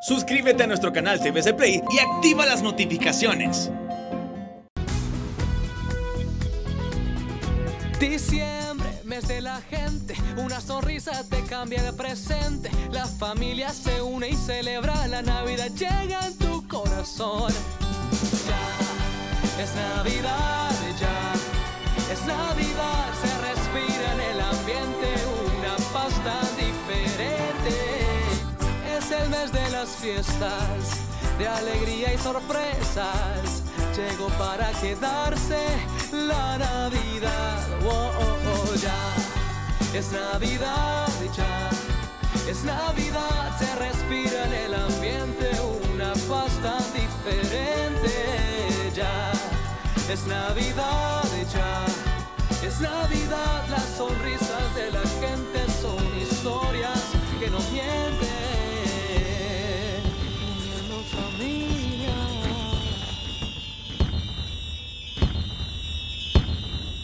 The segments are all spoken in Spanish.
Suscríbete a nuestro canal TVC Play y activa las notificaciones. Diciembre, mes de la gente, una sonrisa te cambia de presente. La familia se une y celebra, la Navidad llega en tu corazón. Ya es Navidad, ya es Navidad, se respira en el ambiente una paz tan diferente. Es el mes de las fiestas, de alegría y sorpresas. Llegó para quedarse la Navidad. Oh, oh, oh, ya es Navidad, ya es Navidad. Se respira en el ambiente una paz tan diferente. Ya es Navidad, ya es Navidad. Las sonrisas de la gente son historias que no mienten.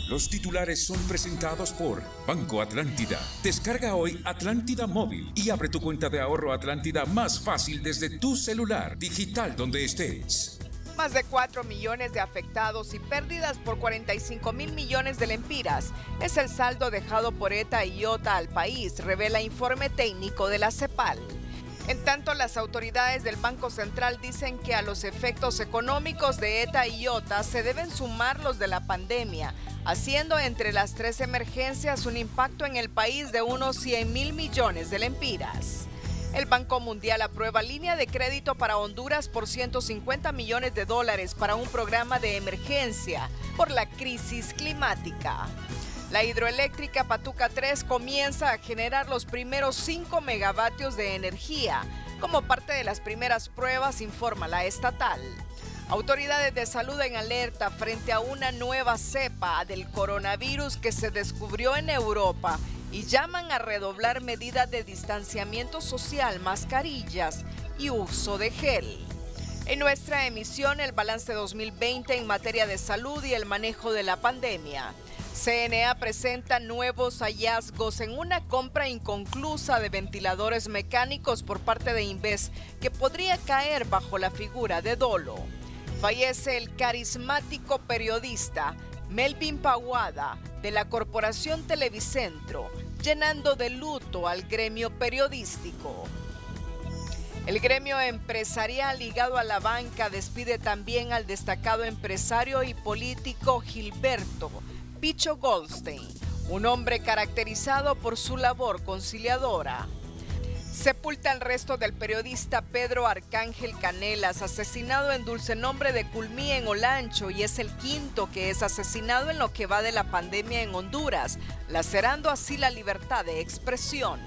Los titulares son presentados por Banco Atlántida. Descarga hoy Atlántida Móvil y abre tu cuenta de ahorro Atlántida más fácil desde tu celular, digital donde estés. Más de 4 millones de afectados y pérdidas por 45.000 millones de lempiras es el saldo dejado por ETA y IOTA al país, revela informe técnico de la CEPAL. En tanto, las autoridades del Banco Central dicen que a los efectos económicos de ETA y IOTA se deben sumar los de la pandemia, haciendo entre las tres emergencias un impacto en el país de unos 100.000 millones de lempiras. El Banco Mundial aprueba línea de crédito para Honduras por 150 millones de dólares para un programa de emergencia por la crisis climática. La hidroeléctrica Patuca 3 comienza a generar los primeros 5 megavatios de energía, como parte de las primeras pruebas, informa la estatal. Autoridades de salud en alerta frente a una nueva cepa del coronavirus que se descubrió en Europa y llaman a redoblar medidas de distanciamiento social, mascarillas y uso de gel. En nuestra emisión, el balance 2020 en materia de salud y el manejo de la pandemia. CNA presenta nuevos hallazgos en una compra inconclusa de ventiladores mecánicos por parte de Inves que podría caer bajo la figura de dolo. Fallece el carismático periodista Melvin Paguada de la Corporación Televicentro, llenando de luto al gremio periodístico. El gremio empresarial ligado a la banca despide también al destacado empresario y político Gilberto Picho Goldstein, un hombre caracterizado por su labor conciliadora. Sepulta el resto del periodista Pedro Arcángel Canelas, asesinado en Dulce Nombre de Culmí en Olancho, y es el quinto que es asesinado en lo que va de la pandemia en Honduras, lacerando así la libertad de expresión.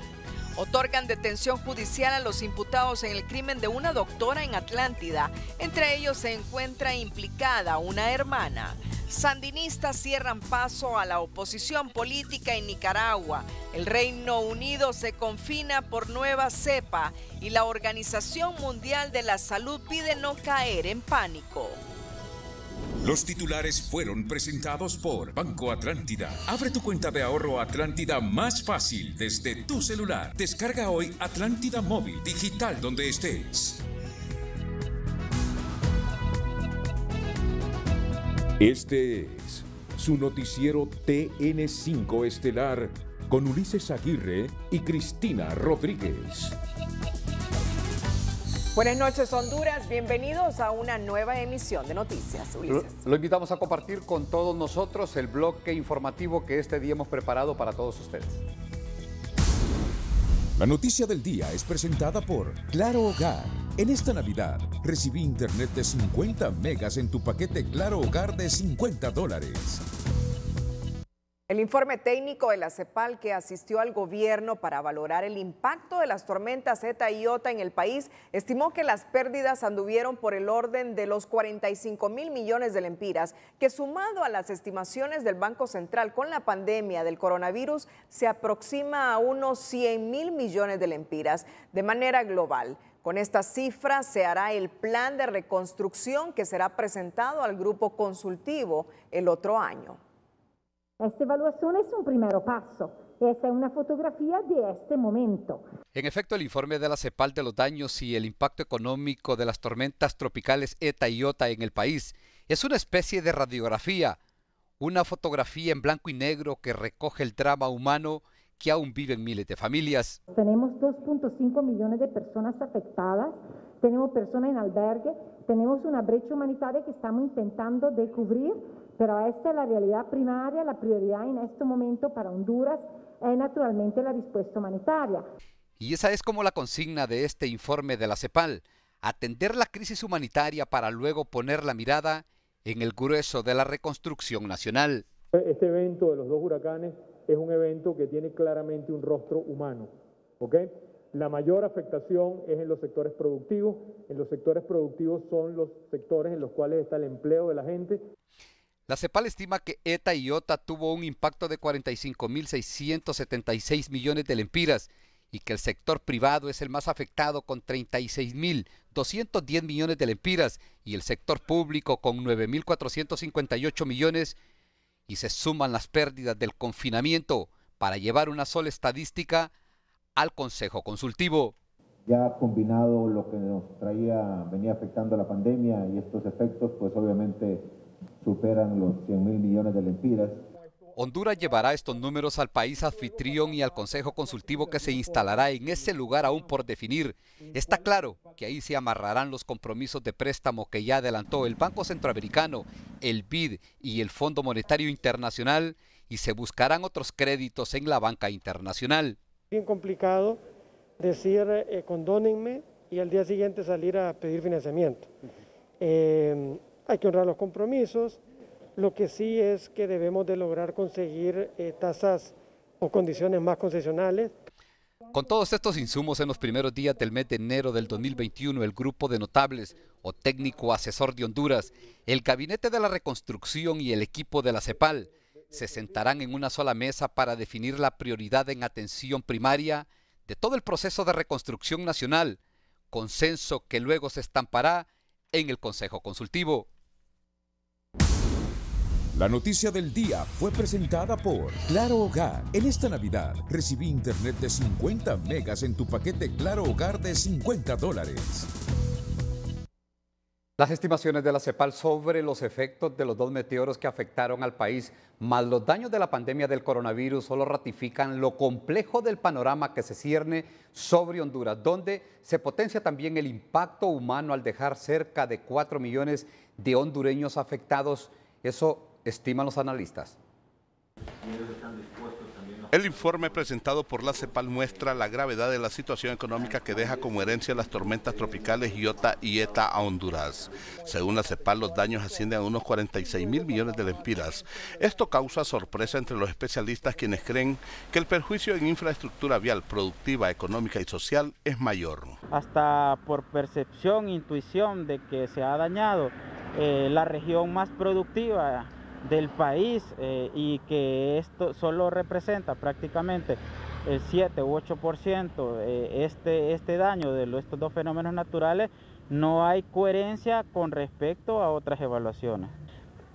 Otorgan detención judicial a los imputados en el crimen de una doctora en Atlántida. Entre ellos se encuentra implicada una hermana. Sandinistas cierran paso a la oposición política en Nicaragua. El Reino Unido se confina por nueva cepa y la Organización Mundial de la Salud pide no caer en pánico. Los titulares fueron presentados por Banco Atlántida. Abre tu cuenta de ahorro Atlántida más fácil desde tu celular. Descarga hoy Atlántida Móvil, digital donde estés. Este es su noticiero TN5 Estelar con Ulises Aguirre y Cristina Rodríguez. Buenas noches, Honduras. Bienvenidos a una nueva emisión de Noticias. Ulises. Lo invitamos a compartir con todos nosotros el bloque informativo que este día hemos preparado para todos ustedes. La noticia del día es presentada por Claro Hogar. En esta Navidad, recibí internet de 50 megas en tu paquete Claro Hogar de $50. El informe técnico de la CEPAL que asistió al gobierno para valorar el impacto de las tormentas ETA y IOTA en el país estimó que las pérdidas anduvieron por el orden de los 45.000 millones de lempiras, que sumado a las estimaciones del Banco Central con la pandemia del coronavirus se aproxima a unos 100.000 millones de lempiras de manera global. Con esta cifra se hará el plan de reconstrucción que será presentado al grupo consultivo el otro año. Esta evaluación es un primer paso Esa es una fotografía de este momento. En efecto, el informe de la CEPAL de los daños y el impacto económico de las tormentas tropicales ETA y IOTA en el país es una especie de radiografía, una fotografía en blanco y negro que recoge el drama humano que aún viven miles de familias. Tenemos 2.5 millones de personas afectadas, tenemos personas en albergue, tenemos una brecha humanitaria que estamos intentando de cubrir, pero esta es la realidad primaria, la prioridad en este momento para Honduras es naturalmente la respuesta humanitaria. Y esa es como la consigna de este informe de la CEPAL, atender la crisis humanitaria para luego poner la mirada en el grueso de la reconstrucción nacional. Este evento de los 2 huracanes es un evento que tiene claramente un rostro humano, ¿ok? La mayor afectación es en los sectores productivos. En los sectores productivos son los sectores en los cuales está el empleo de la gente. La CEPAL estima que ETA y IOTA tuvo un impacto de 45.676 millones de lempiras y que el sector privado es el más afectado con 36.210 millones de lempiras y el sector público con 9.458 millones, y se suman las pérdidas del confinamiento para llevar una sola estadística al Consejo Consultivo. Ya combinado lo que nos venía afectando la pandemia y estos efectos, pues obviamente superan los 100.000 millones de lempiras. Honduras llevará estos números al país anfitrión y al Consejo Consultivo que se instalará en ese lugar aún por definir. Está claro que ahí se amarrarán los compromisos de préstamo que ya adelantó el Banco Centroamericano, el BID y el Fondo Monetario Internacional, y se buscarán otros créditos en la banca internacional. Bien complicado decir condónenme y al día siguiente salir a pedir financiamiento. Hay que honrar los compromisos. Lo que sí es que debemos de lograr conseguir tasas o condiciones más concesionales. Con todos estos insumos en los primeros días del mes de enero del 2021, el Grupo de Notables o Técnico Asesor de Honduras, el Gabinete de la Reconstrucción y el equipo de la CEPAL se sentarán en una sola mesa para definir la prioridad en atención primaria de todo el proceso de reconstrucción nacional, consenso que luego se estampará en el Consejo Consultivo. La noticia del día fue presentada por Claro Hogar. En esta Navidad, recibí internet de 50 megas en tu paquete Claro Hogar de $50. Las estimaciones de la CEPAL sobre los efectos de los 2 meteoros que afectaron al país, más los daños de la pandemia del coronavirus, solo ratifican lo complejo del panorama que se cierne sobre Honduras, donde se potencia también el impacto humano al dejar cerca de 4 millones de hondureños afectados. Eso estiman los analistas. El informe presentado por la CEPAL muestra la gravedad de la situación económica que deja como herencia las tormentas tropicales IOTA y ETA a Honduras. Según la CEPAL, los daños ascienden a unos 46.000 millones de lempiras. Esto causa sorpresa entre los especialistas, quienes creen que el perjuicio en infraestructura vial, productiva, económica y social es mayor. Hasta por percepción, intuición de que se ha dañado la región más productiva del país y que esto solo representa prácticamente el 7 u 8% este daño de estos 2 fenómenos naturales, no hay coherencia con respecto a otras evaluaciones.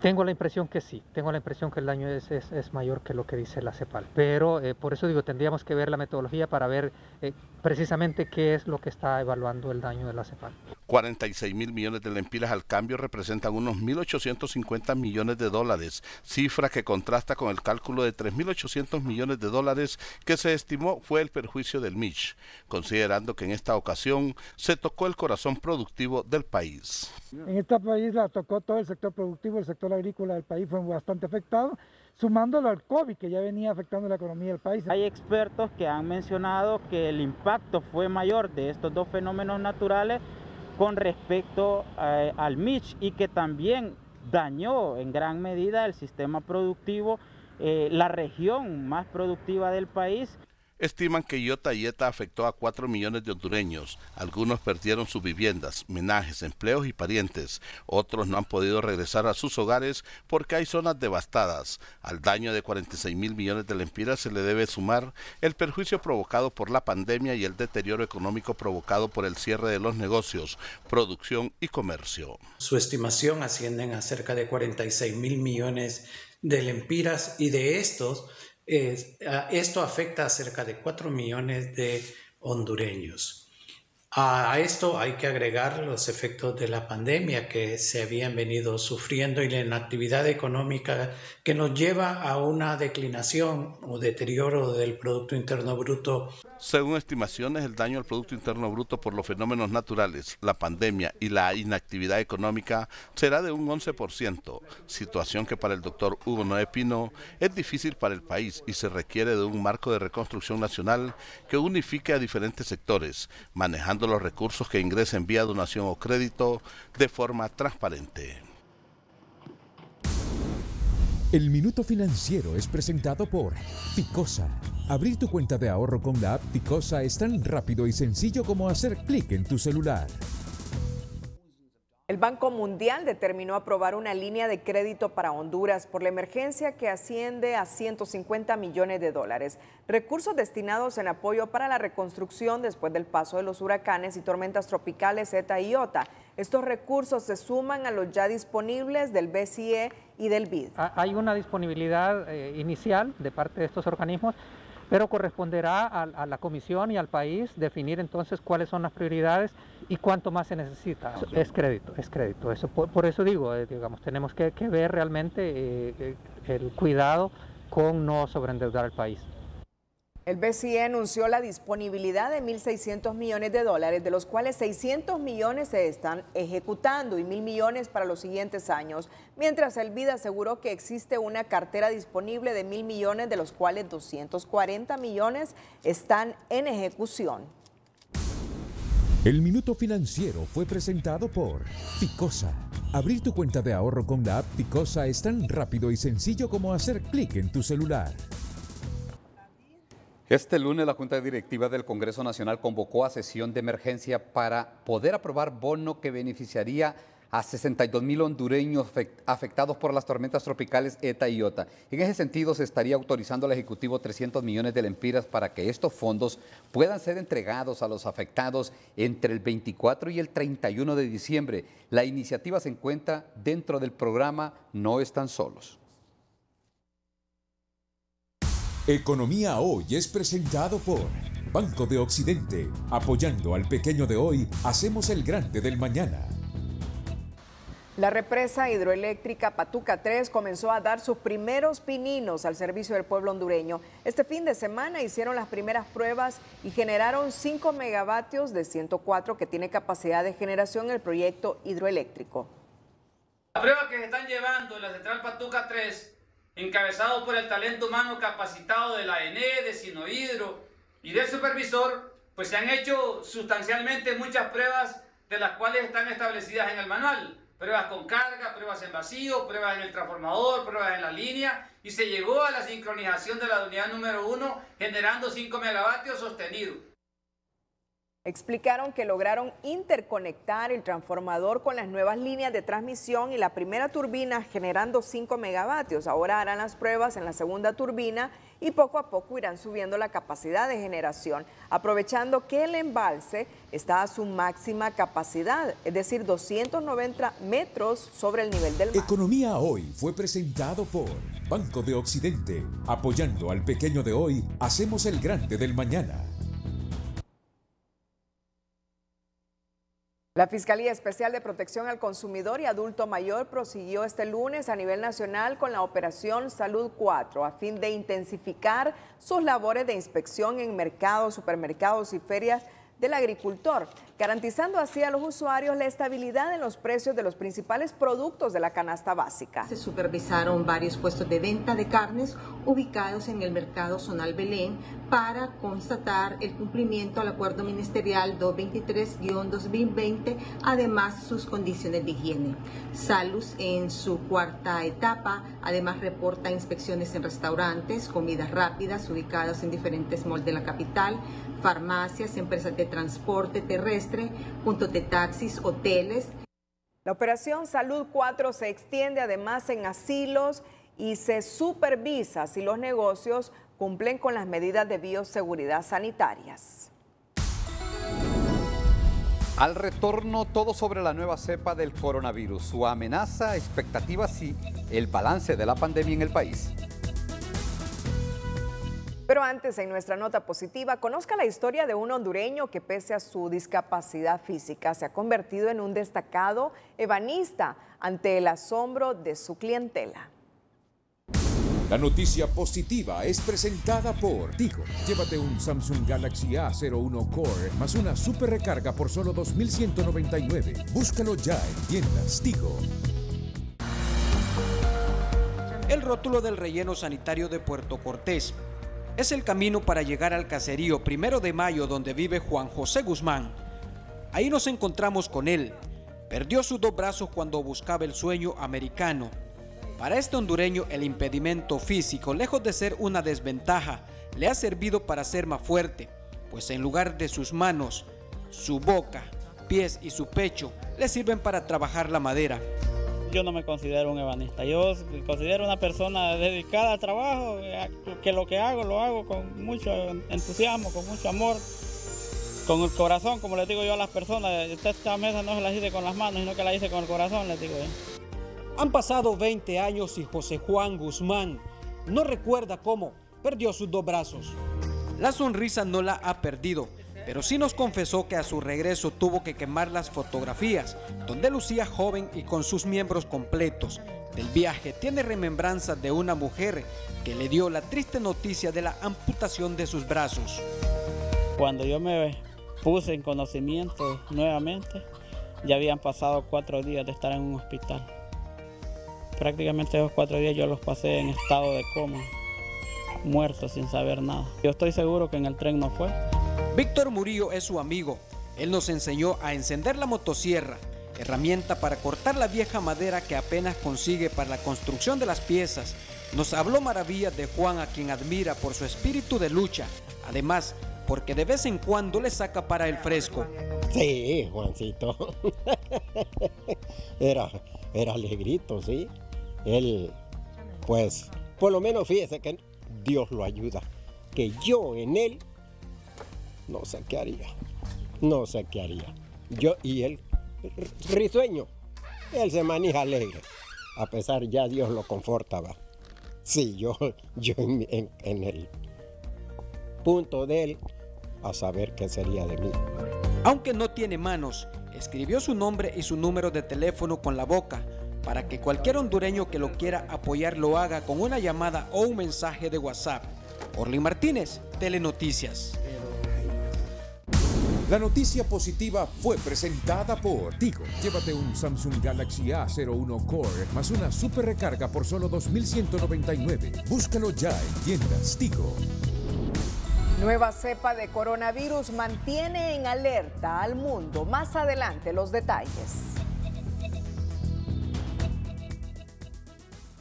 Tengo la impresión que sí, tengo la impresión que el daño es mayor que lo que dice la CEPAL, pero por eso digo, tendríamos que ver la metodología para ver precisamente qué es lo que está evaluando el daño de la CEPAL. 46.000 millones de lempiras al cambio representan unos 1.850 millones de dólares, cifra que contrasta con el cálculo de 3.800 millones de dólares que se estimó fue el perjuicio del Mitch, considerando que en esta ocasión se tocó el corazón productivo del país. En este país la tocó todo el sector productivo, el sector agrícola del país fue bastante afectado, sumándolo al COVID que ya venía afectando la economía del país. Hay expertos que han mencionado que el impacto fue mayor de estos 2 fenómenos naturales con respecto al Mitch y que también dañó en gran medida el sistema productivo, la región más productiva del país. Estiman que IOTA y ETA afectó a 4 millones de hondureños. Algunos perdieron sus viviendas, menajes, empleos y parientes. Otros no han podido regresar a sus hogares porque hay zonas devastadas. Al daño de 46.000 millones de lempiras se le debe sumar el perjuicio provocado por la pandemia y el deterioro económico provocado por el cierre de los negocios, producción y comercio. Su estimación ascienden a cerca de 46.000 millones de lempiras y de estos Esto afecta a cerca de 4 millones de hondureños. A esto hay que agregar los efectos de la pandemia que se habían venido sufriendo y la inactividad económica que nos lleva a una declinación o deterioro del Producto Interno Bruto. Según estimaciones, el daño al Producto Interno Bruto por los fenómenos naturales, la pandemia y la inactividad económica será de un 11%, situación que para el doctor Hugo Noé Pino es difícil para el país y se requiere de un marco de reconstrucción nacional que unifique a diferentes sectores, manejando los recursos que ingresen vía donación o crédito de forma transparente. El Minuto Financiero es presentado por Ficosa. Abrir tu cuenta de ahorro con la app Ficosa es tan rápido y sencillo como hacer clic en tu celular. El Banco Mundial determinó aprobar una línea de crédito para Honduras por la emergencia que asciende a $150 millones, recursos destinados en apoyo para la reconstrucción después del paso de los huracanes y tormentas tropicales ETA y IOTA. Estos recursos se suman a los ya disponibles del BCE y del BID. Hay una disponibilidad inicial de parte de estos organismos, pero corresponderá a la Comisión y al país definir entonces cuáles son las prioridades y cuánto más se necesita. Es crédito. Eso, por eso digo, digamos, tenemos que ver realmente el cuidado con no sobreendeudar al país. El BCE anunció la disponibilidad de $1.600 millones, de los cuales 600 millones se están ejecutando y 1.000 millones para los siguientes años, mientras el BID aseguró que existe una cartera disponible de 1.000 millones, de los cuales 240 millones están en ejecución. El Minuto Financiero fue presentado por Ficosa. Abrir tu cuenta de ahorro con la app Ficosa es tan rápido y sencillo como hacer clic en tu celular. Este lunes la Junta Directiva del Congreso Nacional convocó a sesión de emergencia para poder aprobar bono que beneficiaría a 62,000 hondureños afectados por las tormentas tropicales ETA y IOTA. En ese sentido, se estaría autorizando al Ejecutivo 300 millones de lempiras para que estos fondos puedan ser entregados a los afectados entre el 24 y el 31 de diciembre. La iniciativa se encuentra dentro del programa No Están Solos. Economía Hoy es presentado por Banco de Occidente. Apoyando al pequeño de hoy, hacemos el grande del mañana. La represa hidroeléctrica Patuca 3 comenzó a dar sus primeros pininos al servicio del pueblo hondureño. Este fin de semana hicieron las primeras pruebas y generaron 5 megavatios de 104 que tiene capacidad de generación el proyecto hidroeléctrico. La prueba que se están llevando en la central Patuca 3, encabezado por el talento humano capacitado de la ENE, de Sinohidro y del supervisor, pues se han hecho sustancialmente muchas pruebas de las cuales están establecidas en el manual. Pruebas con carga, pruebas en vacío, pruebas en el transformador, pruebas en la línea, y se llegó a la sincronización de la unidad número 1 generando 5 megavatios sostenidos. Explicaron que lograron interconectar el transformador con las nuevas líneas de transmisión y la primera turbina generando 5 megavatios. Ahora harán las pruebas en la segunda turbina y poco a poco irán subiendo la capacidad de generación, aprovechando que el embalse está a su máxima capacidad, es decir, 290 metros sobre el nivel del mar. Economía Hoy fue presentado por Banco de Occidente. Apoyando al pequeño de hoy, hacemos el grande del mañana. La Fiscalía Especial de Protección al Consumidor y Adulto Mayor prosiguió este lunes a nivel nacional con la Operación Salud 4 a fin de intensificar sus labores de inspección en mercados, supermercados y ferias del agricultor, garantizando así a los usuarios la estabilidad en los precios de los principales productos de la canasta básica. Se supervisaron varios puestos de venta de carnes ubicados en el mercado zonal Belén para constatar el cumplimiento al acuerdo ministerial 223-2020, además sus condiciones de higiene. Salus en su cuarta etapa además reporta inspecciones en restaurantes, comidas rápidas ubicados en diferentes malls de la capital, farmacias, empresas de transporte terrestre, puntos de taxis, hoteles. La Operación Salud 4 se extiende además en asilos y se supervisa si los negocios cumplen con las medidas de bioseguridad sanitarias. Al retorno, todo sobre la nueva cepa del coronavirus, su amenaza, expectativas y el balance de la pandemia en el país. Pero antes, en nuestra nota positiva, conozca la historia de un hondureño que pese a su discapacidad física se ha convertido en un destacado ebanista ante el asombro de su clientela. La noticia positiva es presentada por Tigo. Llévate un Samsung Galaxy A01 Core más una super recarga por solo $2,199. Búscalo ya en tiendas Tigo. El rótulo del relleno sanitario de Puerto Cortés es el camino para llegar al caserío 1 de Mayo donde vive Juan José Guzmán. Ahí nos encontramos con él. Perdió sus 2 brazos cuando buscaba el sueño americano. Para este hondureño el impedimento físico, lejos de ser una desventaja, le ha servido para ser más fuerte, pues en lugar de sus manos, su boca, pies y su pecho le sirven para trabajar la madera. Yo no me considero un ebanista, yo me considero una persona dedicada al trabajo, que lo que hago lo hago con mucho entusiasmo, con mucho amor, con el corazón, como les digo yo a las personas. Esta mesa no se la hice con las manos, sino que la hice con el corazón, les digo yo. Han pasado 20 años y José Juan Guzmán no recuerda cómo perdió sus 2 brazos. La sonrisa no la ha perdido, pero sí nos confesó que a su regreso tuvo que quemar las fotografías, donde lucía joven y con sus miembros completos. Del viaje tiene remembranzas de una mujer que le dio la triste noticia de la amputación de sus brazos. Cuando yo me puse en conocimiento nuevamente, ya habían pasado 4 días de estar en un hospital. Prácticamente esos 4 días yo los pasé en estado de coma, muerto sin saber nada. Yo estoy seguro que en el tren no fue. Víctor Murillo es su amigo. Él nos enseñó a encender la motosierra, herramienta para cortar la vieja madera que apenas consigue para la construcción de las piezas. Nos habló maravillas de Juan, a quien admira por su espíritu de lucha, además porque de vez en cuando le saca para el fresco. Sí, Juancito. era alegrito, sí. Él, pues, por lo menos fíjese que Dios lo ayuda, que yo en él no sé qué haría, no sé qué haría. Yo y él, risueño, él se maneja alegre, a pesar ya Dios lo confortaba. Sí, yo en el punto de él, a saber qué sería de mí. Aunque no tiene manos, escribió su nombre y su número de teléfono con la boca, para que cualquier hondureño que lo quiera apoyar lo haga con una llamada o un mensaje de WhatsApp. Orly Martínez, Telenoticias. La noticia positiva fue presentada por Tigo. Llévate un Samsung Galaxy A01 Core más una super recarga por solo $2,199. Búscalo ya en tiendas Tigo. Nueva cepa de coronavirus mantiene en alerta al mundo. Más adelante los detalles.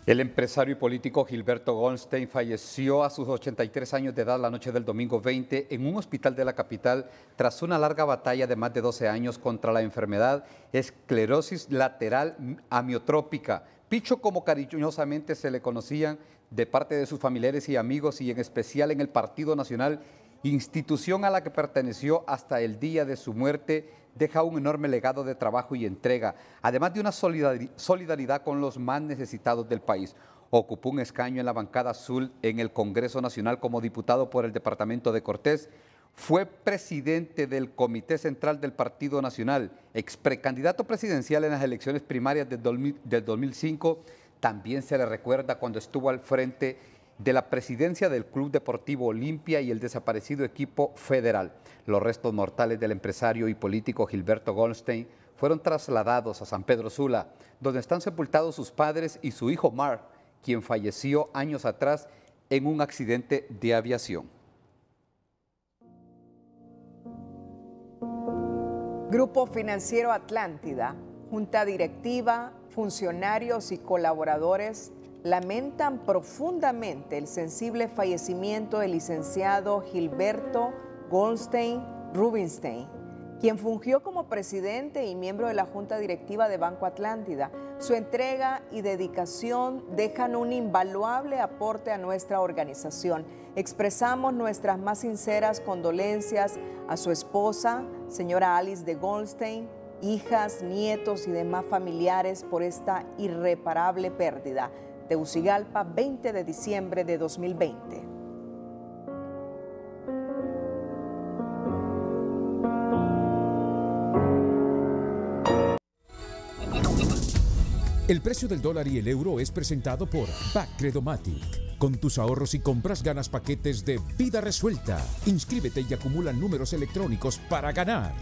El empresario y político Gilberto Goldstein falleció a sus 83 años de edad la noche del domingo 20 en un hospital de la capital tras una larga batalla de más de 12 años contra la enfermedad esclerosis lateral amiotrópica, Picho como cariñosamente se le conocían de parte de sus familiares y amigos y en especial en el Partido Nacional, institución a la que perteneció hasta el día de su muerte. Deja un enorme legado de trabajo y entrega, además de una solidaridad con los más necesitados del país. Ocupó un escaño en la bancada azul en el Congreso Nacional como diputado por el departamento de Cortés. Fue presidente del Comité Central del Partido Nacional, ex precandidato presidencial en las elecciones primarias del 2005. También se le recuerda cuando estuvo al frente de la presidencia del Club Deportivo Olimpia y el desaparecido equipo federal. Los restos mortales del empresario y político Gilberto Goldstein fueron trasladados a San Pedro Sula, donde están sepultados sus padres y su hijo Mark, quien falleció años atrás en un accidente de aviación. Grupo Financiero Atlántida, Junta Directiva, funcionarios y colaboradores lamentan profundamente el sensible fallecimiento del licenciado Gilberto Goldstein Rubinstein, quien fungió como presidente y miembro de la Junta Directiva de Banco Atlántida. Su entrega y dedicación dejan un invaluable aporte a nuestra organización. Expresamos nuestras más sinceras condolencias a su esposa, señora Alice de Goldstein, hijas, nietos y demás familiares por esta irreparable pérdida. Tegucigalpa, 20 de diciembre de 2020. El precio del dólar y el euro es presentado por Bacredomatic. Con tus ahorros y compras ganas paquetes de vida resuelta. Inscríbete y acumula números electrónicos para ganar.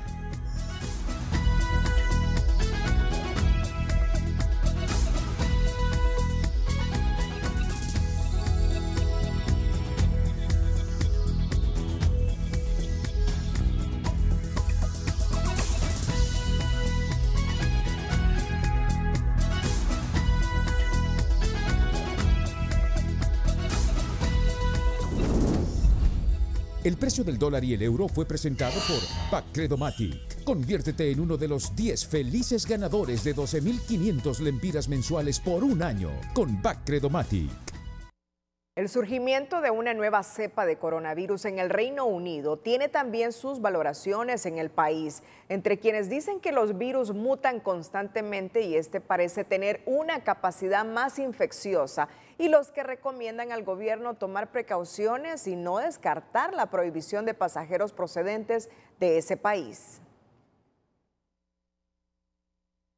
El precio del dólar y el euro fue presentado por Bacredomatic. Conviértete en uno de los 10 felices ganadores de 12.500 lempiras mensuales por un año con Bacredomatic. El surgimiento de una nueva cepa de coronavirus en el Reino Unido tiene también sus valoraciones en el país, entre quienes dicen que los virus mutan constantemente y este parece tener una capacidad más infecciosa, y los que recomiendan al gobierno tomar precauciones y no descartar la prohibición de pasajeros procedentes de ese país.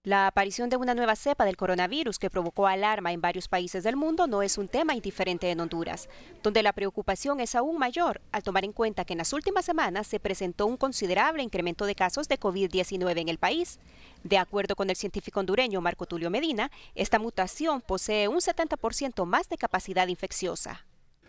La aparición de una nueva cepa del coronavirus que provocó alarma en varios países del mundo no es un tema indiferente en Honduras, donde la preocupación es aún mayor al tomar en cuenta que en las últimas semanas se presentó un considerable incremento de casos de COVID-19 en el país. De acuerdo con el científico hondureño Marco Tulio Medina, esta mutación posee un 70% más de capacidad infecciosa.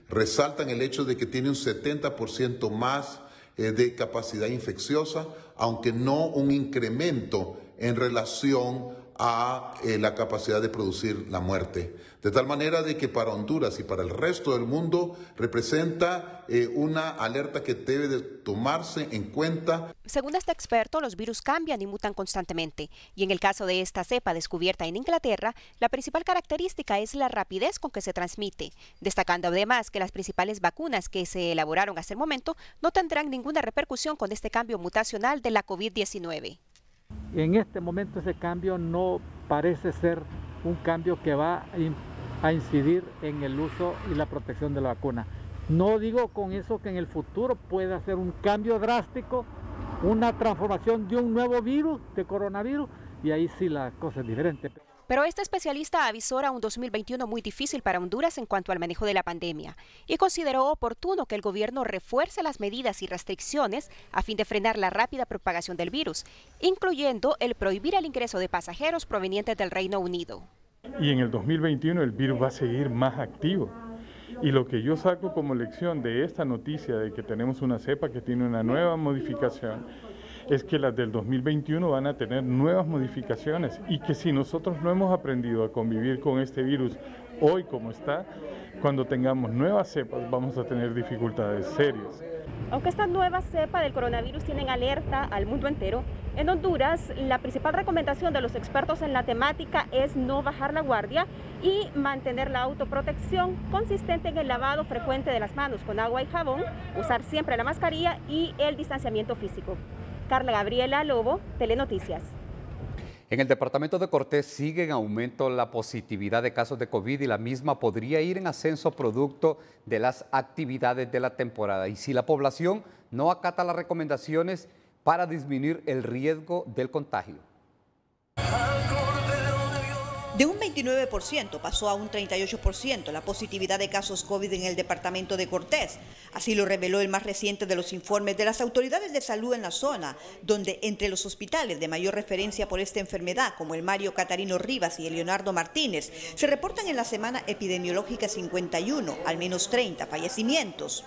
Resaltan el hecho de que tiene un 70% más de capacidad infecciosa, aunque no un incremento en relación a la capacidad de producir la muerte. De tal manera de que para Honduras y para el resto del mundo representa una alerta que debe de tomarse en cuenta. Según este experto, los virus cambian y mutan constantemente. Y en el caso de esta cepa descubierta en Inglaterra, la principal característica es la rapidez con que se transmite, destacando además que las principales vacunas que se elaboraron hasta el momento no tendrán ninguna repercusión con este cambio mutacional de la COVID-19. En este momento ese cambio no parece ser un cambio que va a incidir en el uso y la protección de la vacuna. No digo con eso que en el futuro pueda ser un cambio drástico, una transformación de un nuevo virus, de coronavirus, y ahí sí la cosa es diferente. Pero este especialista avisora un 2021 muy difícil para Honduras en cuanto al manejo de la pandemia y consideró oportuno que el gobierno refuerce las medidas y restricciones a fin de frenar la rápida propagación del virus, incluyendo el prohibir el ingreso de pasajeros provenientes del Reino Unido. Y en el 2021 el virus va a seguir más activo. Y lo que yo saco como lección de esta noticia de que tenemos una cepa que tiene una nueva modificación es que las del 2021 van a tener nuevas modificaciones y que si nosotros no hemos aprendido a convivir con este virus hoy como está, cuando tengamos nuevas cepas vamos a tener dificultades serias. Aunque esta nueva cepa del coronavirus tiene en alerta al mundo entero, en Honduras la principal recomendación de los expertos en la temática es no bajar la guardia y mantener la autoprotección consistente en el lavado frecuente de las manos con agua y jabón, usar siempre la mascarilla y el distanciamiento físico. Carla Gabriela Lobo, Telenoticias. En el departamento de Cortés sigue en aumento la positividad de casos de COVID y la misma podría ir en ascenso producto de las actividades de la temporada. Y si la población no acata las recomendaciones para disminuir el riesgo del contagio. De un 29% pasó a un 38% la positividad de casos COVID en el departamento de Cortés. Así lo reveló el más reciente de los informes de las autoridades de salud en la zona, donde entre los hospitales de mayor referencia por esta enfermedad, como el Mario Catarino Rivas y el Leonardo Martínez, se reportan en la semana epidemiológica 51, al menos 30 fallecimientos.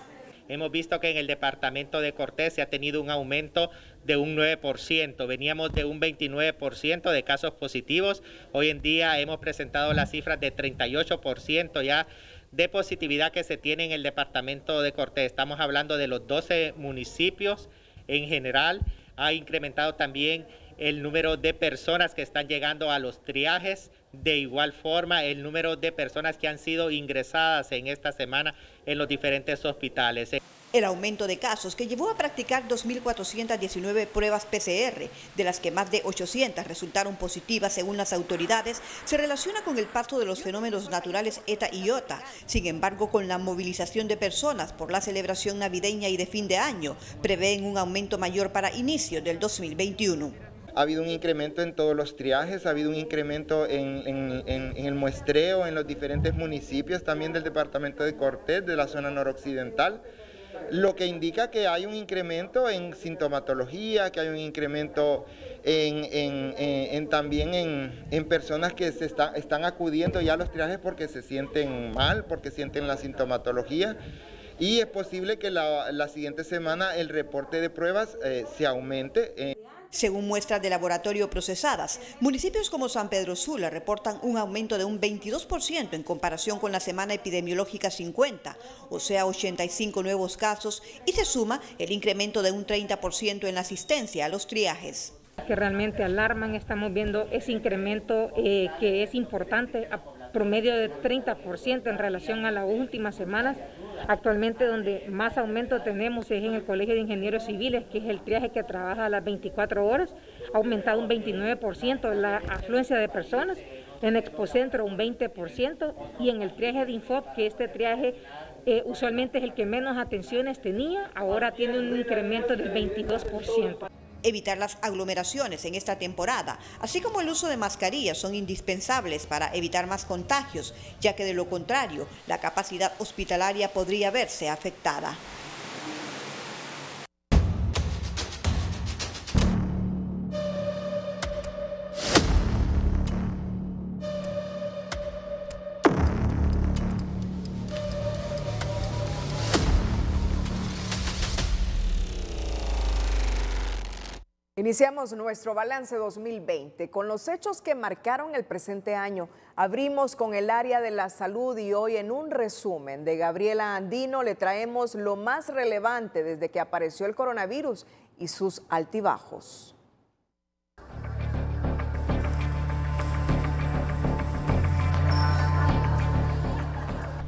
Hemos visto que en el departamento de Cortés se ha tenido un aumento de un 9%. Veníamos de un 29% de casos positivos. Hoy en día hemos presentado las cifras de 38% ya de positividad que se tiene en el departamento de Cortés. Estamos hablando de los 12 municipios en general. Ha incrementado también el número de personas que están llegando a los triajes. De igual forma, el número de personas que han sido ingresadas en esta semana en los diferentes hospitales. El aumento de casos que llevó a practicar 2.419 pruebas PCR, de las que más de 800 resultaron positivas según las autoridades, se relaciona con el paso de los fenómenos naturales ETA y IOTA. Sin embargo, con la movilización de personas por la celebración navideña y de fin de año, prevén un aumento mayor para inicios del 2021. Ha habido un incremento en todos los triajes, ha habido un incremento en el muestreo en los diferentes municipios, también del departamento de Cortés, de la zona noroccidental, lo que indica que hay un incremento en sintomatología, que hay un incremento también en personas que están acudiendo ya a los triajes porque se sienten mal, porque sienten la sintomatología. Y es posible que la siguiente semana el reporte de pruebas se aumente. Según muestras de laboratorio procesadas, municipios como San Pedro Sula reportan un aumento de un 22% en comparación con la semana epidemiológica 50, o sea 85 nuevos casos, y se suma el incremento de un 30% en la asistencia a los triajes. Que realmente alarman, estamos viendo ese incremento que es importante, a promedio de 30% en relación a las últimas semanas. Actualmente donde más aumento tenemos es en el Colegio de Ingenieros Civiles, que es el triaje que trabaja a las 24 horas, ha aumentado un 29% la afluencia de personas, en Expocentro un 20% y en el triaje de Infop, que este triaje usualmente es el que menos atenciones tenía, ahora tiene un incremento del 22%. Evitar las aglomeraciones en esta temporada, así como el uso de mascarillas, son indispensables para evitar más contagios, ya que de lo contrario, la capacidad hospitalaria podría verse afectada. Iniciamos nuestro balance 2020 con los hechos que marcaron el presente año. Abrimos con el área de la salud y hoy en un resumen de Gabriela Andino le traemos lo más relevante desde que apareció el coronavirus y sus altibajos.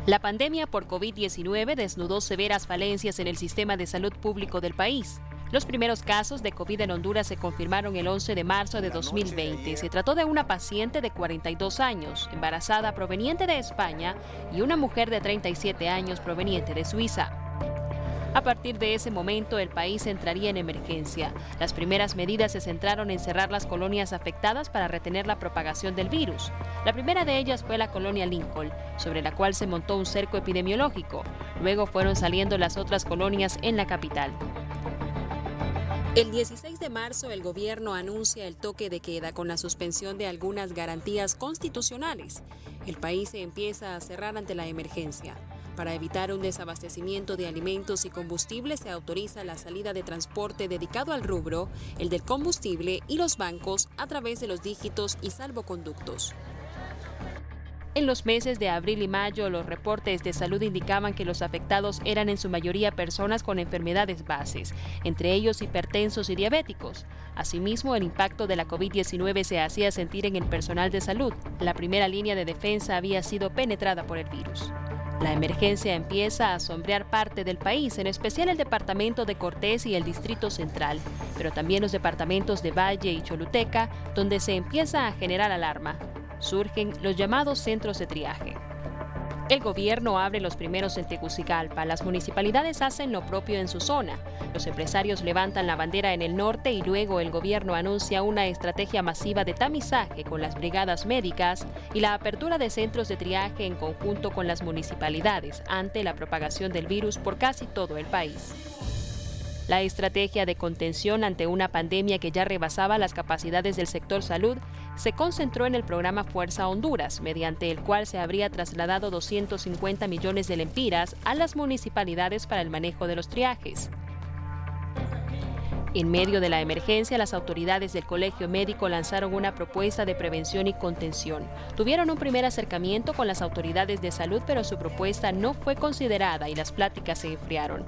La pandemia por COVID-19 desnudó severas falencias en el sistema de salud público del país. Los primeros casos de COVID en Honduras se confirmaron el 11 de marzo de 2020. Se trató de una paciente de 42 años, embarazada proveniente de España, y una mujer de 37 años proveniente de Suiza. A partir de ese momento, el país entraría en emergencia. Las primeras medidas se centraron en cerrar las colonias afectadas para retener la propagación del virus. La primera de ellas fue la colonia Lincoln, sobre la cual se montó un cerco epidemiológico. Luego fueron saliendo las otras colonias en la capital. El 16 de marzo el gobierno anuncia el toque de queda con la suspensión de algunas garantías constitucionales. El país se empieza a cerrar ante la emergencia. Para evitar un desabastecimiento de alimentos y combustible se autoriza la salida de transporte dedicado al rubro, el del combustible y los bancos a través de los dígitos y salvoconductos. En los meses de abril y mayo, los reportes de salud indicaban que los afectados eran en su mayoría personas con enfermedades bases, entre ellos hipertensos y diabéticos. Asimismo, el impacto de la COVID-19 se hacía sentir en el personal de salud. La primera línea de defensa había sido penetrada por el virus. La emergencia empieza a sombrear parte del país, en especial el departamento de Cortés y el Distrito Central, pero también los departamentos de Valle y Choluteca, donde se empieza a generar alarma. Surgen los llamados centros de triaje. El gobierno abre los primeros en Tegucigalpa, las municipalidades hacen lo propio en su zona, los empresarios levantan la bandera en el norte y luego el gobierno anuncia una estrategia masiva de tamizaje con las brigadas médicas y la apertura de centros de triaje en conjunto con las municipalidades ante la propagación del virus por casi todo el país. La estrategia de contención ante una pandemia que ya rebasaba las capacidades del sector salud se concentró en el programa Fuerza Honduras, mediante el cual se habría trasladado 250 millones de lempiras a las municipalidades para el manejo de los triajes. En medio de la emergencia, las autoridades del Colegio Médico lanzaron una propuesta de prevención y contención. Tuvieron un primer acercamiento con las autoridades de salud, pero su propuesta no fue considerada y las pláticas se enfriaron.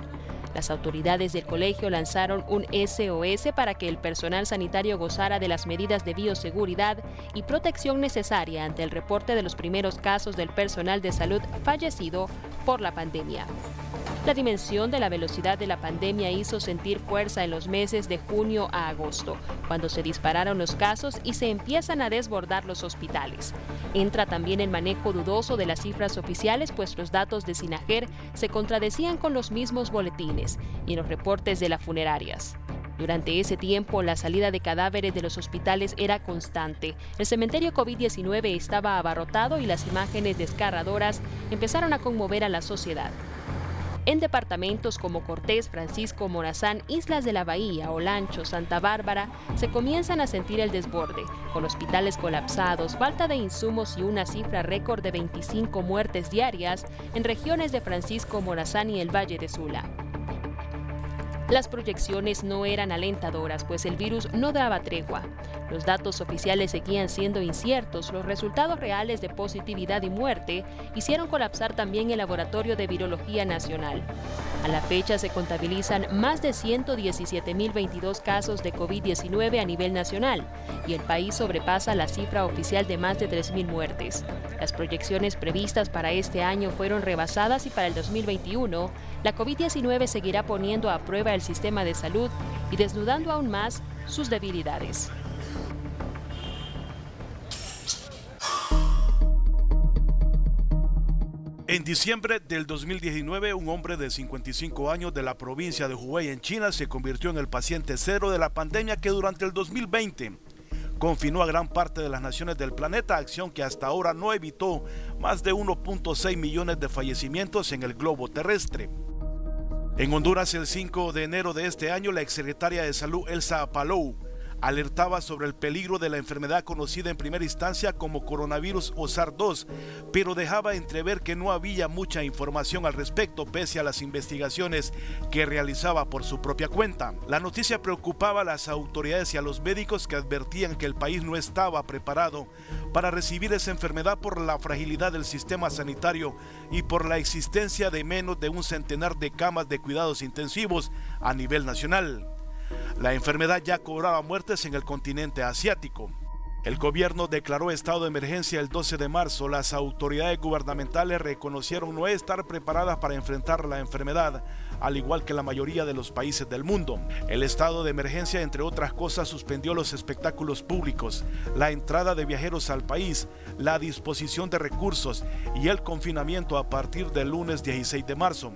Las autoridades del colegio lanzaron un SOS para que el personal sanitario gozara de las medidas de bioseguridad y protección necesaria ante el reporte de los primeros casos del personal de salud fallecido por la pandemia. La dimensión de la velocidad de la pandemia hizo sentir fuerza en los meses de junio a agosto, cuando se dispararon los casos y se empiezan a desbordar los hospitales. Entra también el manejo dudoso de las cifras oficiales, pues los datos de SINAGER se contradecían con los mismos boletines y los reportes de las funerarias. Durante ese tiempo, la salida de cadáveres de los hospitales era constante. El cementerio COVID-19 estaba abarrotado y las imágenes desgarradoras empezaron a conmover a la sociedad. En departamentos como Cortés, Francisco Morazán, Islas de la Bahía, Olancho, Santa Bárbara, se comienzan a sentir el desborde, con hospitales colapsados, falta de insumos y una cifra récord de 25 muertes diarias en regiones de Francisco Morazán y el Valle de Sula. Las proyecciones no eran alentadoras, pues el virus no daba tregua. Los datos oficiales seguían siendo inciertos, los resultados reales de positividad y muerte hicieron colapsar también el Laboratorio de Virología Nacional. A la fecha se contabilizan más de 117.022 casos de COVID-19 a nivel nacional y el país sobrepasa la cifra oficial de más de 3.000 muertes. Las proyecciones previstas para este año fueron rebasadas y para el 2021 la COVID-19 seguirá poniendo a prueba el sistema de salud y desnudando aún más sus debilidades. En diciembre del 2019, un hombre de 55 años de la provincia de Hubei en China se convirtió en el paciente cero de la pandemia que durante el 2020 confinó a gran parte de las naciones del planeta, acción que hasta ahora no evitó más de 1.6 millones de fallecimientos en el globo terrestre. En Honduras, el 5 de enero de este año, la exsecretaria de Salud, Elsa Palou, alertaba sobre el peligro de la enfermedad conocida en primera instancia como coronavirus o SARS-2, pero dejaba entrever que no había mucha información al respecto pese a las investigaciones que realizaba por su propia cuenta. La noticia preocupaba a las autoridades y a los médicos que advertían que el país no estaba preparado para recibir esa enfermedad por la fragilidad del sistema sanitario y por la existencia de menos de un centenar de camas de cuidados intensivos a nivel nacional. La enfermedad ya cobraba muertes en el continente asiático. El gobierno declaró estado de emergencia el 12 de marzo. Las autoridades gubernamentales reconocieron no estar preparadas para enfrentar la enfermedad, al igual que la mayoría de los países del mundo. El estado de emergencia, entre otras cosas, suspendió los espectáculos públicos, la entrada de viajeros al país, la disposición de recursos y el confinamiento a partir del lunes 16 de marzo.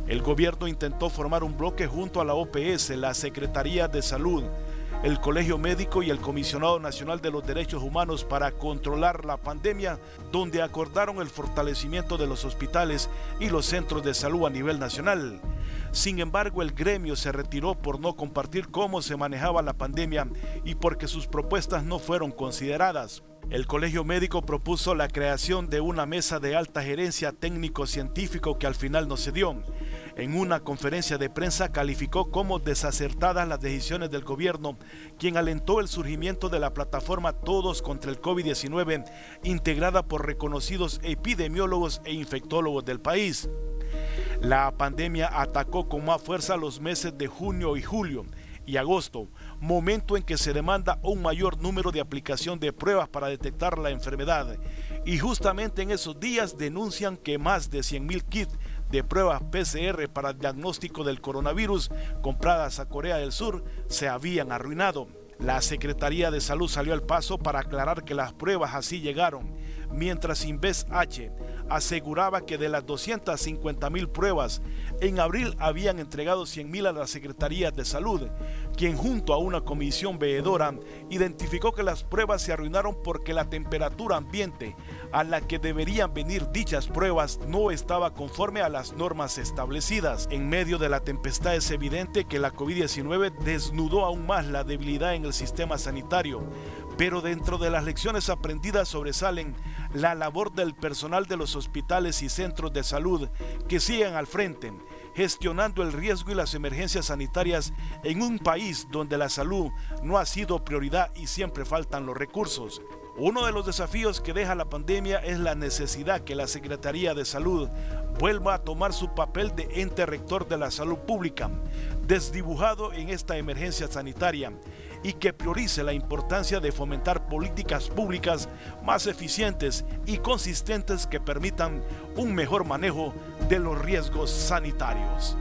El gobierno intentó formar un bloque junto a la OPS, la Secretaría de Salud, el Colegio Médico y el Comisionado Nacional de los Derechos Humanos para controlar la pandemia, donde acordaron el fortalecimiento de los hospitales y los centros de salud a nivel nacional. Sin embargo, el gremio se retiró por no compartir cómo se manejaba la pandemia y porque sus propuestas no fueron consideradas. El Colegio Médico propuso la creación de una mesa de alta gerencia técnico-científico que al final no se dio. En una conferencia de prensa calificó como desacertadas las decisiones del gobierno, quien alentó el surgimiento de la plataforma Todos contra el COVID-19, integrada por reconocidos epidemiólogos e infectólogos del país. La pandemia atacó con más fuerza los meses de junio y julio y agosto, momento en que se demanda un mayor número de aplicación de pruebas para detectar la enfermedad. Y justamente en esos días denuncian que más de 100.000 kits de pruebas PCR para el diagnóstico del coronavirus compradas a Corea del Sur se habían arruinado. La Secretaría de Salud salió al paso para aclarar que las pruebas así llegaron, mientras Inves H aseguraba que de las 250.000 pruebas, en abril habían entregado 100.000 a la Secretaría de Salud, quien junto a una comisión veedora identificó que las pruebas se arruinaron porque la temperatura ambiente a la que deberían venir dichas pruebas no estaba conforme a las normas establecidas. En medio de la tempestad es evidente que la COVID-19 desnudó aún más la debilidad en el sistema sanitario, pero dentro de las lecciones aprendidas sobresalen la labor del personal de los hospitales y centros de salud que siguen al frente, gestionando el riesgo y las emergencias sanitarias en un país donde la salud no ha sido prioridad y siempre faltan los recursos. Uno de los desafíos que deja la pandemia es la necesidad que la Secretaría de Salud vuelva a tomar su papel de ente rector de la salud pública, desdibujado en esta emergencia sanitaria, y que priorice la importancia de fomentar políticas públicas más eficientes y consistentes que permitan un mejor manejo de los riesgos sanitarios.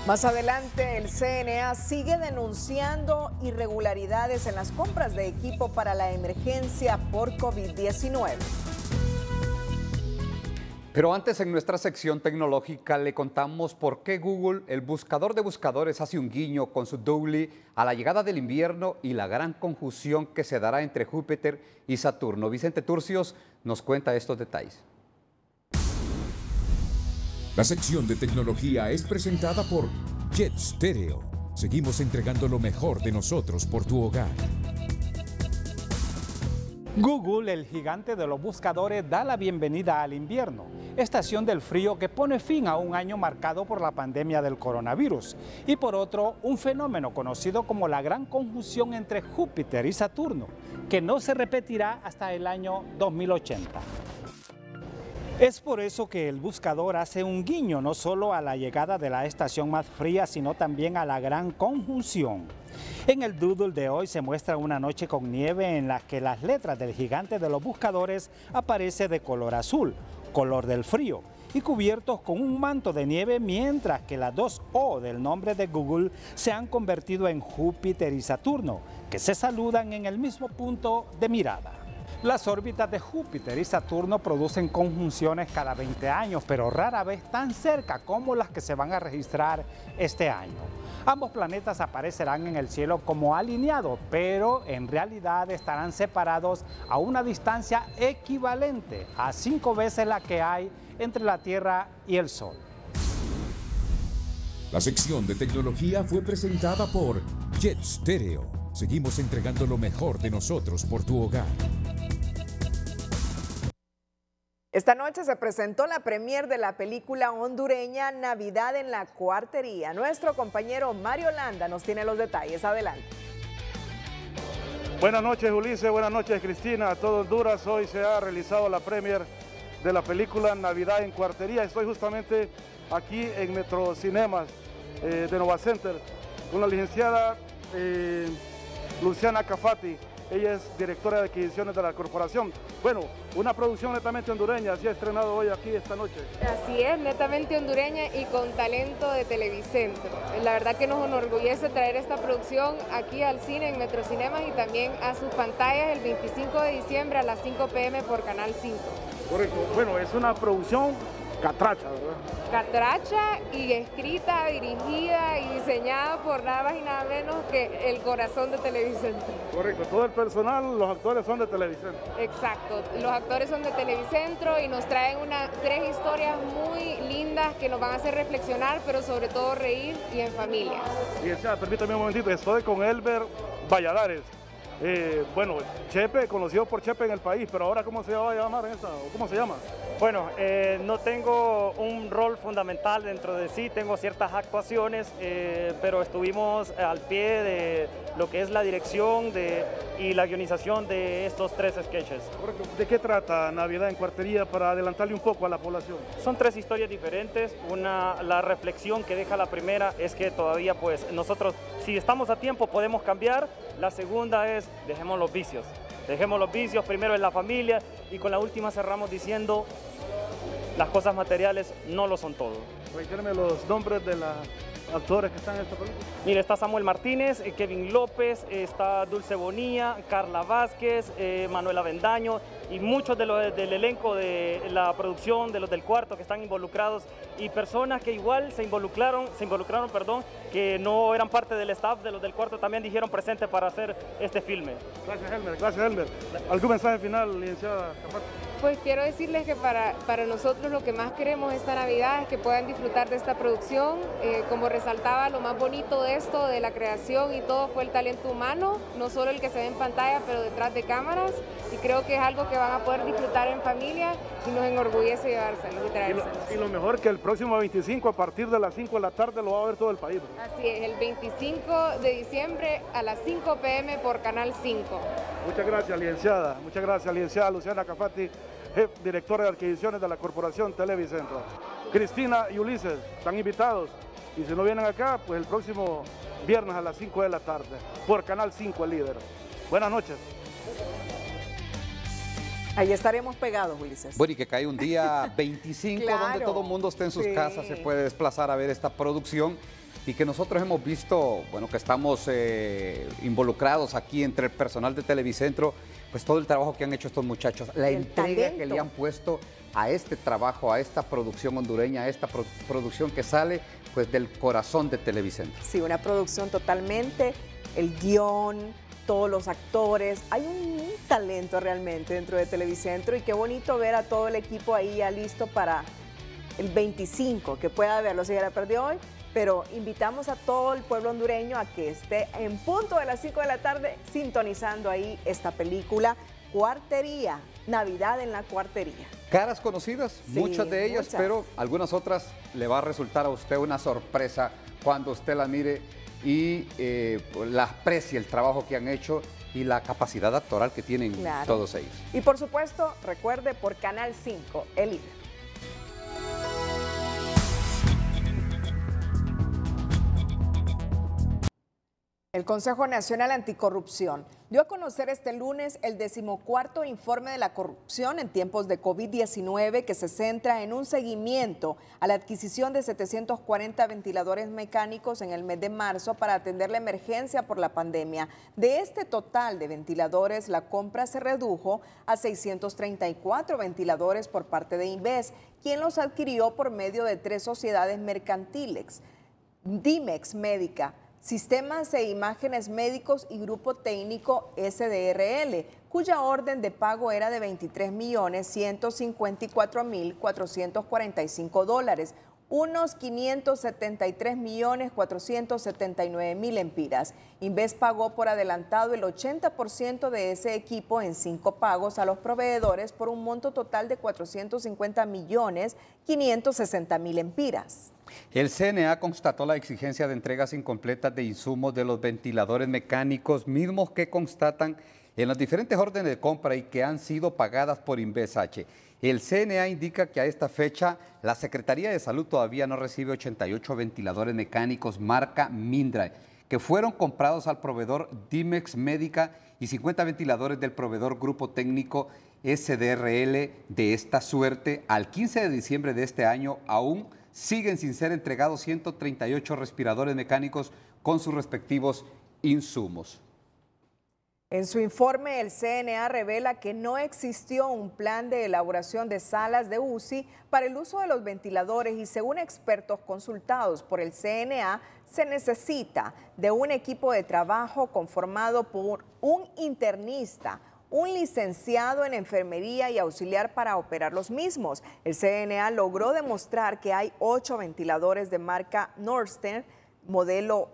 Más adelante, el CNA sigue denunciando irregularidades en las compras de equipo para la emergencia por COVID-19. Pero antes, en nuestra sección tecnológica le contamos por qué Google, el buscador de buscadores, hace un guiño con su doubly a la llegada del invierno y la gran conjunción que se dará entre Júpiter y Saturno. Vicente Turcios nos cuenta estos detalles. La sección de tecnología es presentada por Jet Stereo. Seguimos entregando lo mejor de nosotros por tu hogar. Google, el gigante de los buscadores, da la bienvenida al invierno, estación del frío que pone fin a un año marcado por la pandemia del coronavirus y por otro, un fenómeno conocido como la gran conjunción entre Júpiter y Saturno, que no se repetirá hasta el año 2080. Es por eso que el buscador hace un guiño no solo a la llegada de la estación más fría, sino también a la gran conjunción. En el doodle de hoy se muestra una noche con nieve en la que las letras del gigante de los buscadores aparecen de color azul, color del frío, y cubiertos con un manto de nieve, mientras que las dos O del nombre de Google se han convertido en Júpiter y Saturno, que se saludan en el mismo punto de mirada. Las órbitas de Júpiter y Saturno producen conjunciones cada 20 años, pero rara vez tan cerca como las que se van a registrar este año. Ambos planetas aparecerán en el cielo como alineados, pero en realidad estarán separados a una distancia equivalente a 5 veces la que hay entre la Tierra y el Sol. La sección de tecnología fue presentada por Jet Stereo. Seguimos entregando lo mejor de nosotros por tu hogar. Esta noche se presentó la premier de la película hondureña Navidad en la Cuartería. Nuestro compañero Mario Landa nos tiene los detalles. Adelante. Buenas noches, Ulises. Buenas noches, Cristina. A todo Honduras, hoy se ha realizado la premier de la película Navidad en Cuartería. Estoy justamente aquí en Metro Cinemas de Nova Center con la licenciada Luciana Cafati. Ella es directora de adquisiciones de la corporación. Bueno, una producción netamente hondureña, se ha estrenado hoy aquí esta noche. Así es, netamente hondureña y con talento de Televicentro. La verdad que nos enorgullece traer esta producción aquí al cine en Metro Cinemas y también a sus pantallas el 25 de diciembre a las 5 p.m. por Canal 5. Correcto, bueno, es una producción catracha, ¿verdad? Catracha y escrita, dirigida y diseñada por nada más y nada menos que el corazón de Televicentro. Correcto, todo el personal, los actores son de Televicentro. Exacto, los actores son de Televicentro y nos traen 3 historias muy lindas que nos van a hacer reflexionar, pero sobre todo reír y en familia. Y permítame un momentito, estoy con Elber Valladares. Bueno, Chepe, conocido por Chepe en el país, pero ahora ¿cómo se va a llamar esta? ¿O cómo se llama? Bueno, no tengo un rol fundamental dentro de sí, tengo ciertas actuaciones, pero estuvimos al pie de lo que es la dirección y la guionización de estos 3 sketches. ¿De qué trata Navidad en Cuartería para adelantarle un poco a la población? Son 3 historias diferentes. La reflexión que deja la primera es que todavía pues nosotros, si estamos a tiempo, podemos cambiar. La segunda es dejemos los vicios. Dejemos los vicios primero en la familia y con la última cerramos diciendo las cosas materiales no lo son todo. Reitérame los nombres de los actores que están en esta película. Mire, está Samuel Martínez, Kevin López, está Dulce Bonilla, Carla Vázquez, Manuela Bendaño y muchos del elenco de la producción, de los del cuarto que están involucrados y personas que igual se involucraron, que no eran parte del staff de los del cuarto, también dijeron presente para hacer este filme. Gracias, Elmer. Gracias, Elmer. ¿Algún mensaje final, licenciada Cafati? Pues quiero decirles que para nosotros lo que más queremos esta Navidad es que puedan disfrutar de esta producción. Como resaltaba, lo más bonito de esto, de la creación y todo, fue el talento humano, no solo el que se ve en pantalla, pero detrás de cámaras. Y creo que es algo que van a poder disfrutar en familia y nos enorgullece llevárselos y traérselos. Y lo mejor que el próximo 25, a partir de las 5 de la tarde, lo va a ver todo el país. Así es, el 25 de diciembre a las 5 p.m. por Canal 5. Muchas gracias, licenciada. Muchas gracias, licenciada Luciana Cafati, directora de adquisiciones de la Corporación Televicentro. Cristina y Ulises están invitados y si no vienen acá, pues el próximo viernes a las 5 de la tarde por Canal 5, el líder. Buenas noches. Ahí estaremos pegados, Ulises. Bueno, y que cae un día 25 Claro, donde todo el mundo esté en sus casas, se puede desplazar a ver esta producción y que nosotros hemos visto, bueno, que estamos involucrados aquí entre el personal de Televicentro, pues todo el trabajo que han hecho estos muchachos, la entrega que le han puesto a este trabajo, a esta producción hondureña, a esta producción que sale pues del corazón de Televicentro. Sí, una producción totalmente, el guión, todos los actores, hay un talento realmente dentro de Televicentro y qué bonito ver a todo el equipo ahí ya listo para el 25, que pueda verlo, si ya la perdió hoy, pero invitamos a todo el pueblo hondureño a que esté en punto de las 5 de la tarde sintonizando ahí esta película Cuartería, Navidad en la Cuartería. Caras conocidas, sí, muchas de ellas, muchas. Pero algunas otras le va a resultar a usted una sorpresa cuando usted la mire y la aprecie el trabajo que han hecho y la capacidad actoral que tienen todos ellos. Y por supuesto, recuerde por Canal 5, El Líder. El Consejo Nacional Anticorrupción dio a conocer este lunes el 14º informe de la corrupción en tiempos de COVID-19 que se centra en un seguimiento a la adquisición de 740 ventiladores mecánicos en el mes de marzo para atender la emergencia por la pandemia. De este total de ventiladores, la compra se redujo a 634 ventiladores por parte de Inves, quien los adquirió por medio de 3 sociedades mercantiles, Dimex Médica, Sistemas e Imágenes Médicos y Grupo Técnico SDRL, cuya orden de pago era de $23.154.445, unos 573.479.000 lempiras. Inves pagó por adelantado el 80% de ese equipo en 5 pagos a los proveedores por un monto total de 450.560.000 lempiras. El CNA constató la exigencia de entregas incompletas de insumos de los ventiladores mecánicos, mismos que constatan en las diferentes órdenes de compra y que han sido pagadas por Inves H. El CNA indica que a esta fecha la Secretaría de Salud todavía no recibe 88 ventiladores mecánicos marca Mindra, que fueron comprados al proveedor Dimex Médica y 50 ventiladores del proveedor Grupo Técnico SDRL. De esta suerte, al 15 de diciembre de este año aún siguen sin ser entregados 138 respiradores mecánicos con sus respectivos insumos. En su informe, el CNA revela que no existió un plan de elaboración de salas de UCI para el uso de los ventiladores y según expertos consultados por el CNA, se necesita de un equipo de trabajo conformado por un internista, un licenciado en enfermería y auxiliar para operar los mismos. El CNA logró demostrar que hay 8 ventiladores de marca Norstern, modelo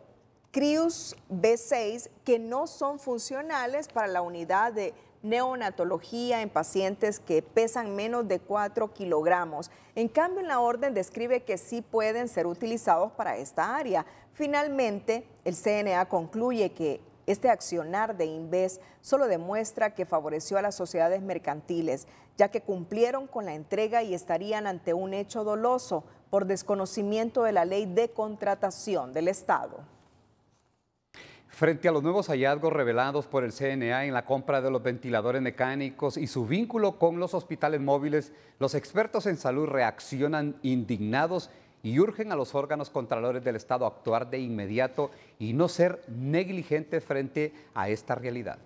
Crius B6, que no son funcionales para la unidad de neonatología en pacientes que pesan menos de 4 kilogramos. En cambio, en la orden describe que sí pueden ser utilizados para esta área. Finalmente, el CNA concluye que este accionar de Inves solo demuestra que favoreció a las sociedades mercantiles, ya que cumplieron con la entrega y estarían ante un hecho doloso por desconocimiento de la ley de contratación del Estado. Frente a los nuevos hallazgos revelados por el CNA en la compra de los ventiladores mecánicos y su vínculo con los hospitales móviles, los expertos en salud reaccionan indignados y urgen a los órganos contralores del Estado a actuar de inmediato y no ser negligentes frente a esta realidad.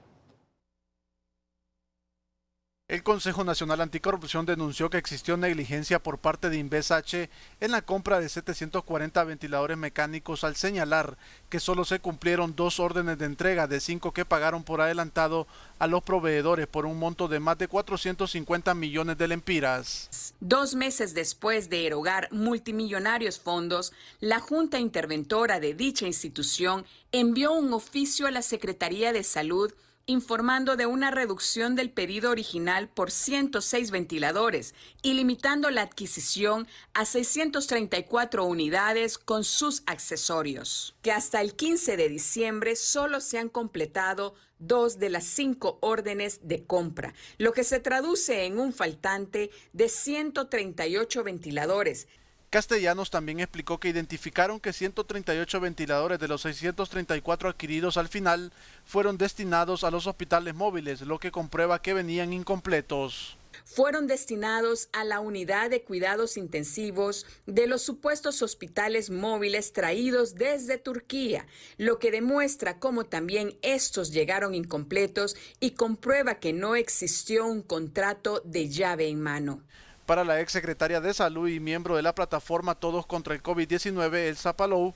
El Consejo Nacional Anticorrupción denunció que existió negligencia por parte de Inves H en la compra de 740 ventiladores mecánicos al señalar que solo se cumplieron 2 órdenes de entrega de 5 que pagaron por adelantado a los proveedores por un monto de más de 450 millones de lempiras. 2 meses después de erogar multimillonarios fondos, la Junta Interventora de dicha institución envió un oficio a la Secretaría de Salud informando de una reducción del pedido original por 106 ventiladores y limitando la adquisición a 634 unidades con sus accesorios. Que hasta el 15 de diciembre solo se han completado 2 de las 5 órdenes de compra, lo que se traduce en un faltante de 138 ventiladores. Castellanos también explicó que identificaron que 138 ventiladores de los 634 adquiridos al final fueron destinados a los hospitales móviles, lo que comprueba que venían incompletos. fueron destinados a la unidad de cuidados intensivos de los supuestos hospitales móviles traídos desde Turquía, lo que demuestra cómo también estos llegaron incompletos y comprueba que no existió un contrato de llave en mano. Para la exsecretaria de Salud y miembro de la plataforma Todos contra el COVID-19, Elsa Palou,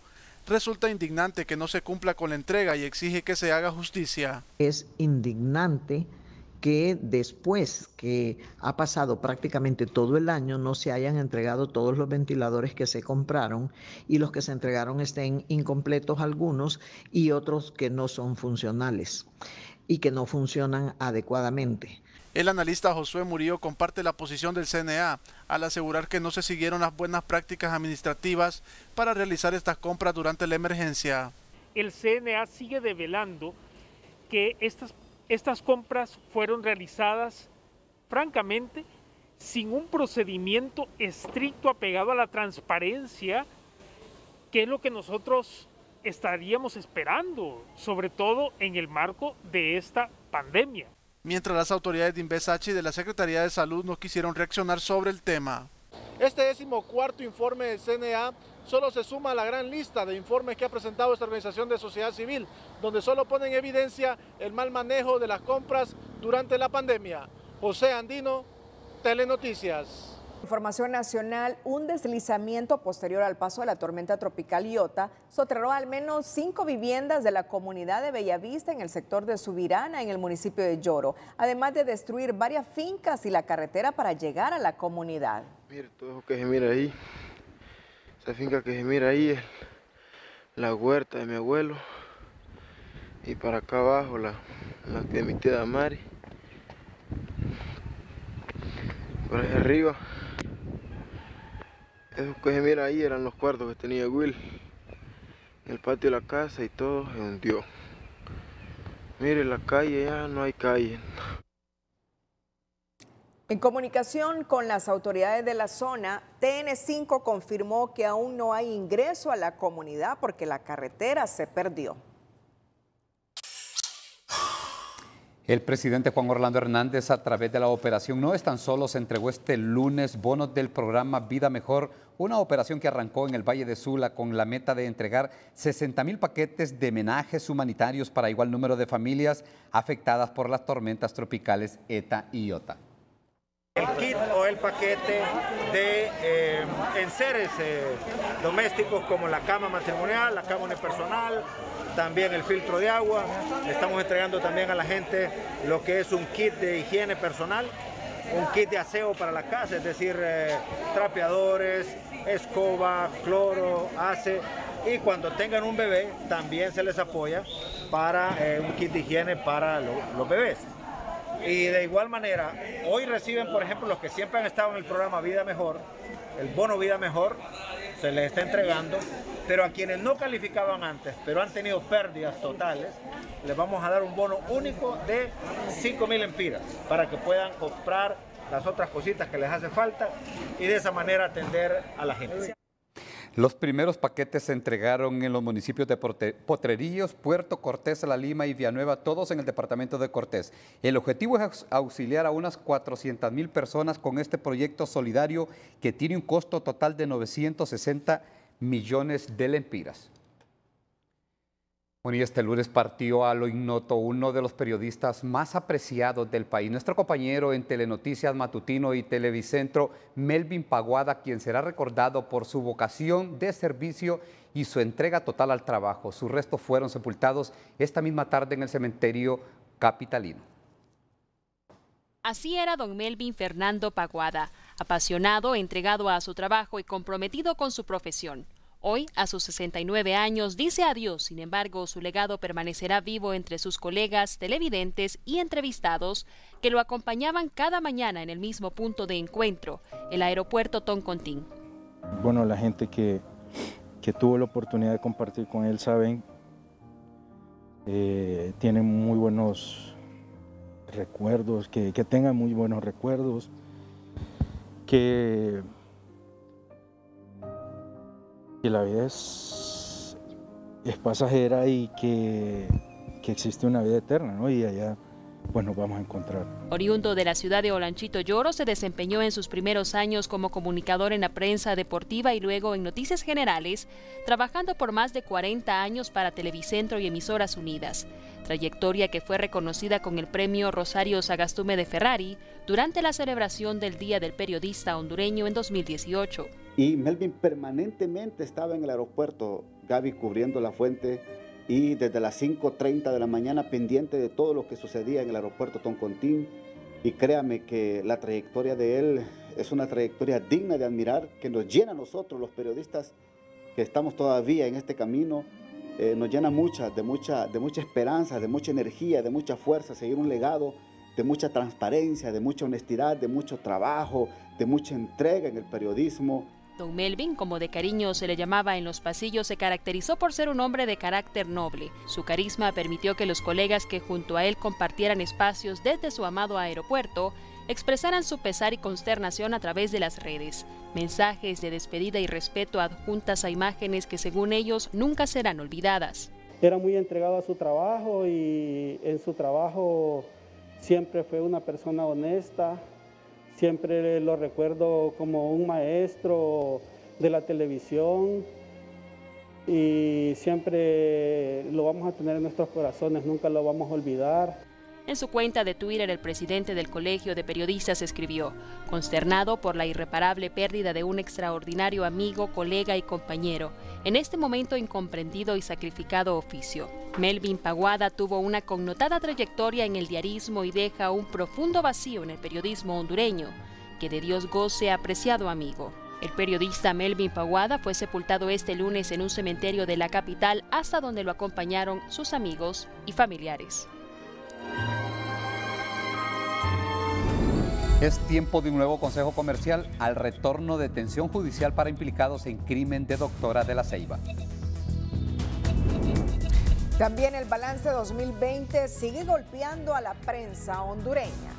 resulta indignante que no se cumpla con la entrega y exige que se haga justicia. Es indignante que después que ha pasado prácticamente todo el año no se hayan entregado todos los ventiladores que se compraron y los que se entregaron estén incompletos algunos y otros que no son funcionales y que no funcionan adecuadamente. El analista Josué Murillo comparte la posición del CNA al asegurar que no se siguieron las buenas prácticas administrativas para realizar estas compras durante la emergencia. El CNA sigue develando que estas compras fueron realizadas, francamente, sin un procedimiento estricto apegado a la transparencia, que es lo que nosotros estaríamos esperando, sobre todo en el marco de esta pandemia. Mientras las autoridades de Invesachi y de la Secretaría de Salud no quisieron reaccionar sobre el tema. Este 14º informe del CNA solo se suma a la gran lista de informes que ha presentado esta organización de sociedad civil, donde solo pone en evidencia el mal manejo de las compras durante la pandemia. José Andino, Telenoticias. Información nacional, un deslizamiento posterior al paso de la tormenta tropical Iota soterró al menos 5 viviendas de la comunidad de Bellavista en el sector de Subirana, en el municipio de Lloro, además de destruir varias fincas y la carretera para llegar a la comunidad. Mire, todo eso que se mira ahí, esa finca que se mira ahí es la huerta de mi abuelo, y para acá abajo la de mi tía Mari, por ahí arriba. Eso que se mira ahí eran los cuartos que tenía Will, el patio de la casa, y todo se hundió. Mire, la calle ya no hay calle. En comunicación con las autoridades de la zona, TN5 confirmó que aún no hay ingreso a la comunidad porque la carretera se perdió. El presidente Juan Orlando Hernández, a través de la operación No Están Solos, entregó este lunes bonos del programa Vida Mejor, una operación que arrancó en el Valle de Sula con la meta de entregar 60,000 paquetes de menajes humanitarios para igual número de familias afectadas por las tormentas tropicales ETA y Iota. El kit o el paquete de enseres domésticos como la cama matrimonial, la cama unipersonal, también el filtro de agua. Estamos entregando también a la gente lo que es un kit de higiene personal, un kit de aseo para la casa, es decir, trapeadores, escoba, cloro, ace, y cuando tengan un bebé también se les apoya para un kit de higiene para los bebés. Y de igual manera, hoy reciben, por ejemplo, los que siempre han estado en el programa Vida Mejor, el bono Vida Mejor, se les está entregando, pero a quienes no calificaban antes, pero han tenido pérdidas totales, les vamos a dar un bono único de 5,000 empiras para que puedan comprar las otras cositas que les hace falta y de esa manera atender a la gente. Los primeros paquetes se entregaron en los municipios de Potrerillos, Puerto Cortés, La Lima y Villanueva, todos en el departamento de Cortés. El objetivo es auxiliar a unas 400,000 personas con este proyecto solidario que tiene un costo total de 960 millones de lempiras. Bueno, y este lunes partió a lo ignoto uno de los periodistas más apreciados del país, nuestro compañero en Telenoticias Matutino y Televicentro, Melvin Paguada, quien será recordado por su vocación de servicio y su entrega total al trabajo. Sus restos fueron sepultados esta misma tarde en el cementerio capitalino. Así era don Melvin Fernando Paguada, apasionado, entregado a su trabajo y comprometido con su profesión. Hoy, a sus 69 años, dice adiós. Sin embargo, su legado permanecerá vivo entre sus colegas, televidentes y entrevistados que lo acompañaban cada mañana en el mismo punto de encuentro, el aeropuerto Toncontín. Bueno, la gente que tuvo la oportunidad de compartir con él saben, tienen muy buenos recuerdos, que tengan muy buenos recuerdos, que la vida es pasajera y que existe una vida eterna, ¿no? Y allá pues nos vamos a encontrar. Oriundo de la ciudad de Olanchito Lloro, se desempeñó en sus primeros años como comunicador en la prensa deportiva y luego en Noticias Generales, trabajando por más de 40 años para Televicentro y Emisoras Unidas. Trayectoria que fue reconocida con el premio Rosario Sagastume de Ferrari durante la celebración del Día del Periodista Hondureño en 2018. Y Melvin permanentemente estaba en el aeropuerto, Gaby, cubriendo la fuente, y desde las 5:30 de la mañana pendiente de todo lo que sucedía en el aeropuerto Toncontín. Y créame que la trayectoria de él es una trayectoria digna de admirar, que nos llena a nosotros, los periodistas que estamos todavía en este camino, nos llena de mucha esperanza, de mucha energía, de mucha fuerza, seguir un legado de mucha transparencia, de mucha honestidad, de mucho trabajo, de mucha entrega en el periodismo. Don Melvin, como de cariño se le llamaba en los pasillos, se caracterizó por ser un hombre de carácter noble. Su carisma permitió que los colegas que junto a él compartieran espacios desde su amado aeropuerto expresaran su pesar y consternación a través de las redes. Mensajes de despedida y respeto adjuntas a imágenes que según ellos nunca serán olvidadas. Era muy entregado a su trabajo y en su trabajo siempre fue una persona honesta. Siempre lo recuerdo como un maestro de la televisión y siempre lo vamos a tener en nuestros corazones, nunca lo vamos a olvidar. En su cuenta de Twitter, el presidente del Colegio de Periodistas escribió: consternado por la irreparable pérdida de un extraordinario amigo, colega y compañero, en este momento incomprendido y sacrificado oficio. Melvin Paguada tuvo una connotada trayectoria en el diarismo y deja un profundo vacío en el periodismo hondureño. Que de Dios goce, apreciado amigo. El periodista Melvin Paguada fue sepultado este lunes en un cementerio de la capital, hasta donde lo acompañaron sus amigos y familiares. Es tiempo de un nuevo consejo comercial al retorno de detención judicial para implicados en crimen de doctora de la Ceiba. También el balance 2020 sigue golpeando a la prensa hondureña.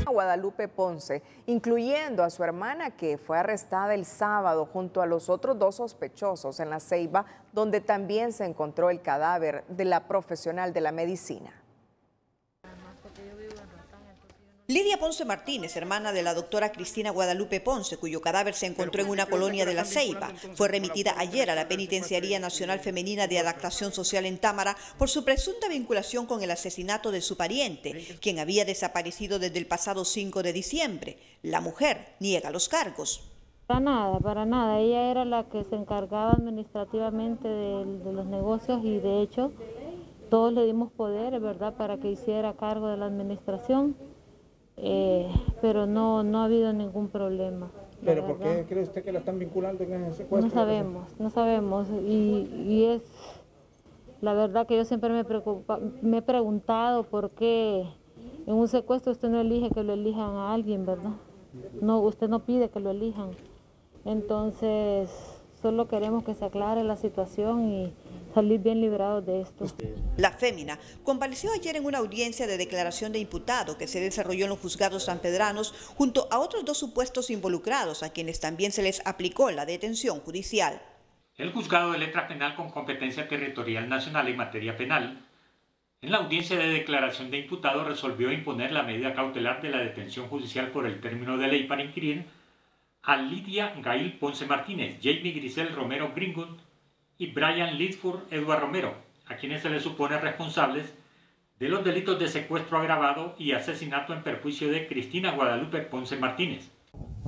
Guadalupe Ponce, incluyendo a su hermana, que fue arrestada el sábado junto a los otros 2 sospechosos en la Ceiba, donde también se encontró el cadáver de la profesional de la medicina. Lidia Ponce Martínez, hermana de la doctora Cristina Guadalupe Ponce, cuyo cadáver se encontró en una colonia de La Ceiba, fue remitida ayer a la Penitenciaría Nacional Femenina de Adaptación Social en Támara por su presunta vinculación con el asesinato de su pariente, quien había desaparecido desde el pasado 5 de diciembre. La mujer niega los cargos. Para nada. Ella era la que se encargaba administrativamente de los negocios y de hecho todos le dimos poder, ¿verdad?, para que hiciera cargo de la administración. Pero no ha habido ningún problema. ¿Pero por qué cree usted que la están vinculando en ese secuestro? No sabemos. Y es la verdad que yo siempre me he preguntado por qué en un secuestro usted no elige que lo elijan a alguien, ¿verdad? No, usted no pide que lo elijan. Entonces, solo queremos que se aclare la situación y salir bien librados de esto. La fémina compareció ayer en una audiencia de declaración de imputado que se desarrolló en los juzgados sanpedranos junto a otros 2 supuestos involucrados a quienes también se les aplicó la detención judicial. El juzgado de letra penal con competencia territorial nacional en materia penal, en la audiencia de declaración de imputado resolvió imponer la medida cautelar de la detención judicial por el término de ley para inquirir a Lidia Gail Ponce Martínez, Jamie Grisel Romero Gringold y Brian Lidford Eduardo Romero, a quienes se les supone responsables de los delitos de secuestro agravado y asesinato en perjuicio de Cristina Guadalupe Ponce Martínez.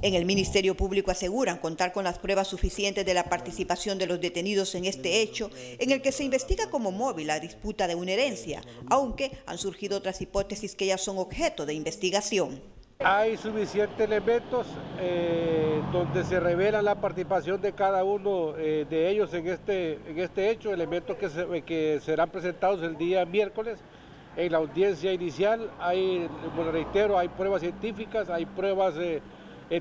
En el Ministerio Público aseguran contar con las pruebas suficientes de la participación de los detenidos en este hecho, en el que se investiga como móvil la disputa de una herencia, aunque han surgido otras hipótesis que ya son objeto de investigación. Hay suficientes elementos donde se revela la participación de cada uno de ellos en este hecho, elementos que serán presentados el día miércoles en la audiencia inicial. Bueno, reitero, hay pruebas científicas, hay pruebas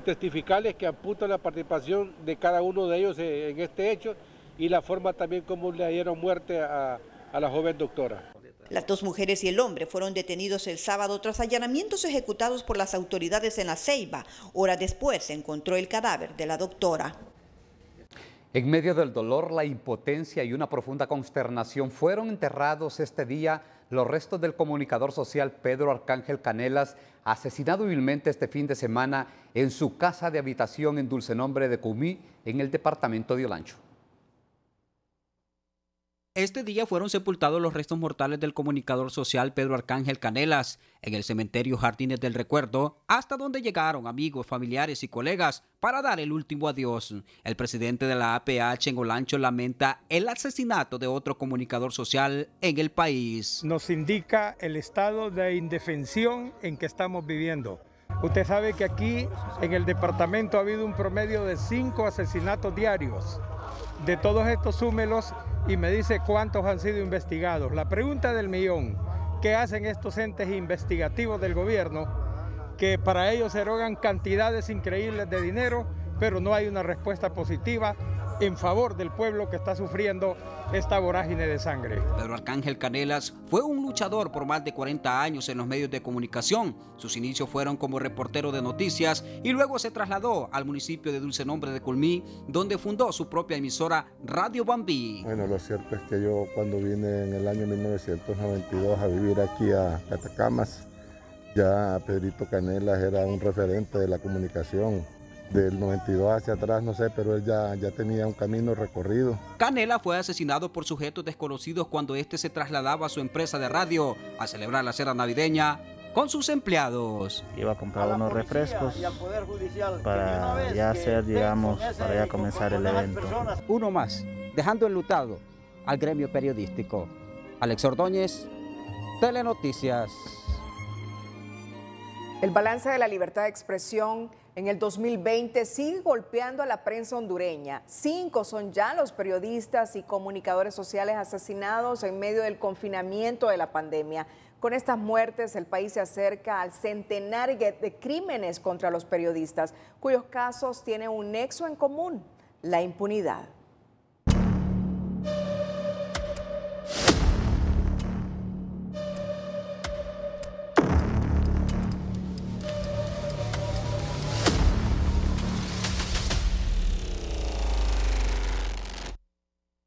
testificales que apuntan la participación de cada uno de ellos en este hecho y la forma también como le dieron muerte a la joven doctora. Las 2 mujeres y el hombre fueron detenidos el sábado tras allanamientos ejecutados por las autoridades en La Ceiba. Horas después se encontró el cadáver de la doctora. En medio del dolor, la impotencia y una profunda consternación fueron enterrados este día los restos del comunicador social Pedro Arcángel Canelas, asesinado vilmente este fin de semana en su casa de habitación en Dulcenombre de Cumí, en el departamento de Olancho. Este día fueron sepultados los restos mortales del comunicador social Pedro Arcángel Canelas en el cementerio Jardines del Recuerdo, hasta donde llegaron amigos, familiares y colegas para dar el último adiós. El presidente de la APH en Olancho lamenta el asesinato de otro comunicador social en el país. Nos indica el estado de indefensión en que estamos viviendo. Usted sabe que aquí en el departamento ha habido un promedio de 5 asesinatos diarios. De todos estos súmelos, y me dice cuántos han sido investigados. La pregunta del millón, ¿qué hacen estos entes investigativos del gobierno que para ellos se erogan cantidades increíbles de dinero, pero no hay una respuesta positiva en favor del pueblo que está sufriendo esta vorágine de sangre? Pedro Arcángel Canelas fue un luchador por más de 40 años en los medios de comunicación. Sus inicios fueron como reportero de noticias y luego se trasladó al municipio de Dulcenombre de Culmí, donde fundó su propia emisora Radio Bambí. Bueno, lo cierto es que yo cuando vine en el año 1992 a vivir aquí a Catacamas, ya Pedrito Canelas era un referente de la comunicación. Del 92 hacia atrás, no sé, pero él ya tenía un camino recorrido. Canelas fue asesinado por sujetos desconocidos cuando este se trasladaba a su empresa de radio a celebrar la cena navideña con sus empleados. Iba a comprar unos refrescos para ya hacer, digamos, para ya comenzar el evento. Uno más, dejando enlutado al gremio periodístico. Alex Ordóñez, Telenoticias. El balance de la libertad de expresión en el 2020 sigue golpeando a la prensa hondureña. 5 son ya los periodistas y comunicadores sociales asesinados en medio del confinamiento de la pandemia. Con estas muertes, el país se acerca al centenar de crímenes contra los periodistas, cuyos casos tienen un nexo en común: la impunidad.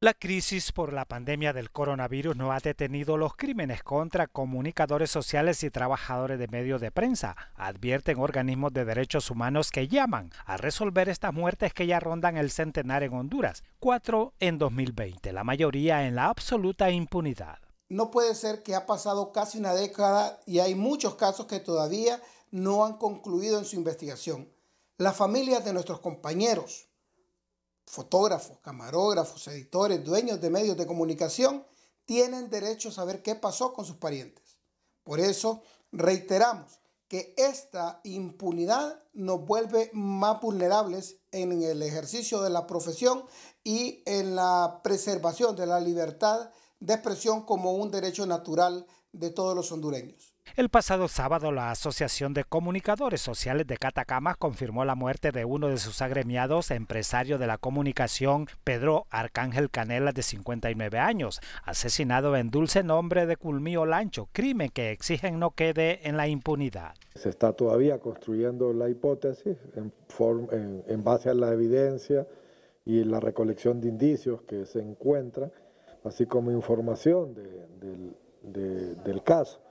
La crisis por la pandemia del coronavirus no ha detenido los crímenes contra comunicadores sociales y trabajadores de medios de prensa, advierten organismos de derechos humanos que llaman a resolver estas muertes que ya rondan el centenar en Honduras, 4 en 2020, la mayoría en la absoluta impunidad. No puede ser que ha pasado casi una década y hay muchos casos que todavía no han concluido en su investigación. Las familias de nuestros compañeros, fotógrafos, camarógrafos, editores, dueños de medios de comunicación, tienen derecho a saber qué pasó con sus parientes. Por eso reiteramos que esta impunidad nos vuelve más vulnerables en el ejercicio de la profesión y en la preservación de la libertad de expresión como un derecho natural de todos los hondureños. El pasado sábado, la Asociación de Comunicadores Sociales de Catacamas confirmó la muerte de uno de sus agremiados, empresario de la comunicación, Pedro Arcángel Canelas, de 59 años, asesinado en Dulcenombre de Culmí, Olancho, crimen que exigen no quede en la impunidad. Se está todavía construyendo la hipótesis en base a la evidencia y la recolección de indicios que se encuentran, así como información del caso.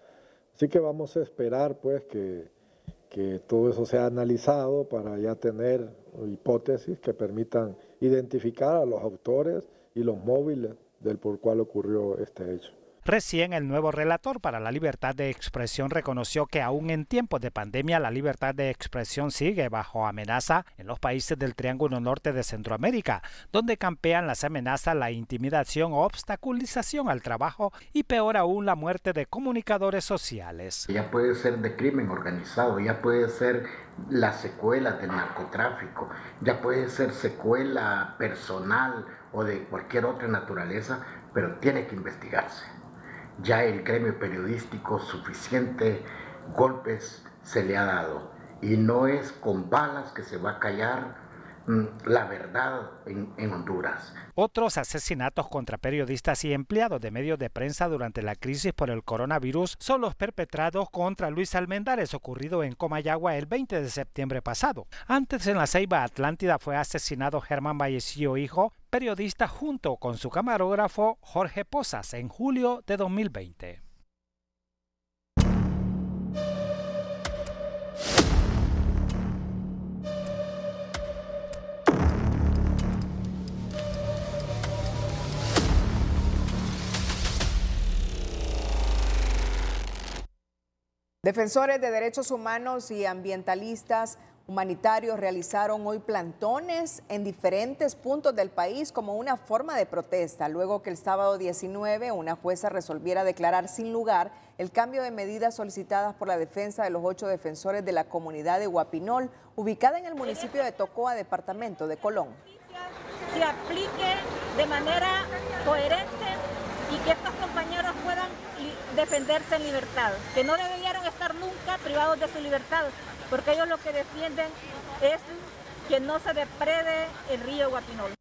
Así que vamos a esperar pues que todo eso sea analizado para ya tener hipótesis que permitan identificar a los autores y los móviles del por cual ocurrió este hecho. Recién el nuevo relator para la libertad de expresión reconoció que aún en tiempos de pandemia la libertad de expresión sigue bajo amenaza en los países del Triángulo Norte de Centroamérica, donde campean las amenazas, la intimidación o obstaculización al trabajo y peor aún la muerte de comunicadores sociales. Ya puede ser de crimen organizado, ya puede ser las secuelas del narcotráfico, ya puede ser secuela personal o de cualquier otra naturaleza, pero tiene que investigarse. Ya el gremio periodístico suficiente golpes se le ha dado y no es con balas que se va a callar, la verdad en Honduras. Otros asesinatos contra periodistas y empleados de medios de prensa durante la crisis por el coronavirus son los perpetrados contra Luis Almendares, ocurrido en Comayagua el 20 de septiembre pasado. Antes, en la Ceiba Atlántida, fue asesinado Germán Vallecillo Hijo, periodista, junto con su camarógrafo Jorge Posas, en julio de 2020. Defensores de derechos humanos y ambientalistas humanitarios realizaron hoy plantones en diferentes puntos del país como una forma de protesta, luego que el sábado 19 una jueza resolviera declarar sin lugar el cambio de medidas solicitadas por la defensa de los 8 defensores de la comunidad de Guapinol, ubicada en el municipio de Tocoa, departamento de Colón. Se aplique de manera coherente y que estos compañeros puedan defenderse en libertad, que no debieron estar nunca privados de su libertad, porque ellos lo que defienden es que no se deprede el río Guapinol.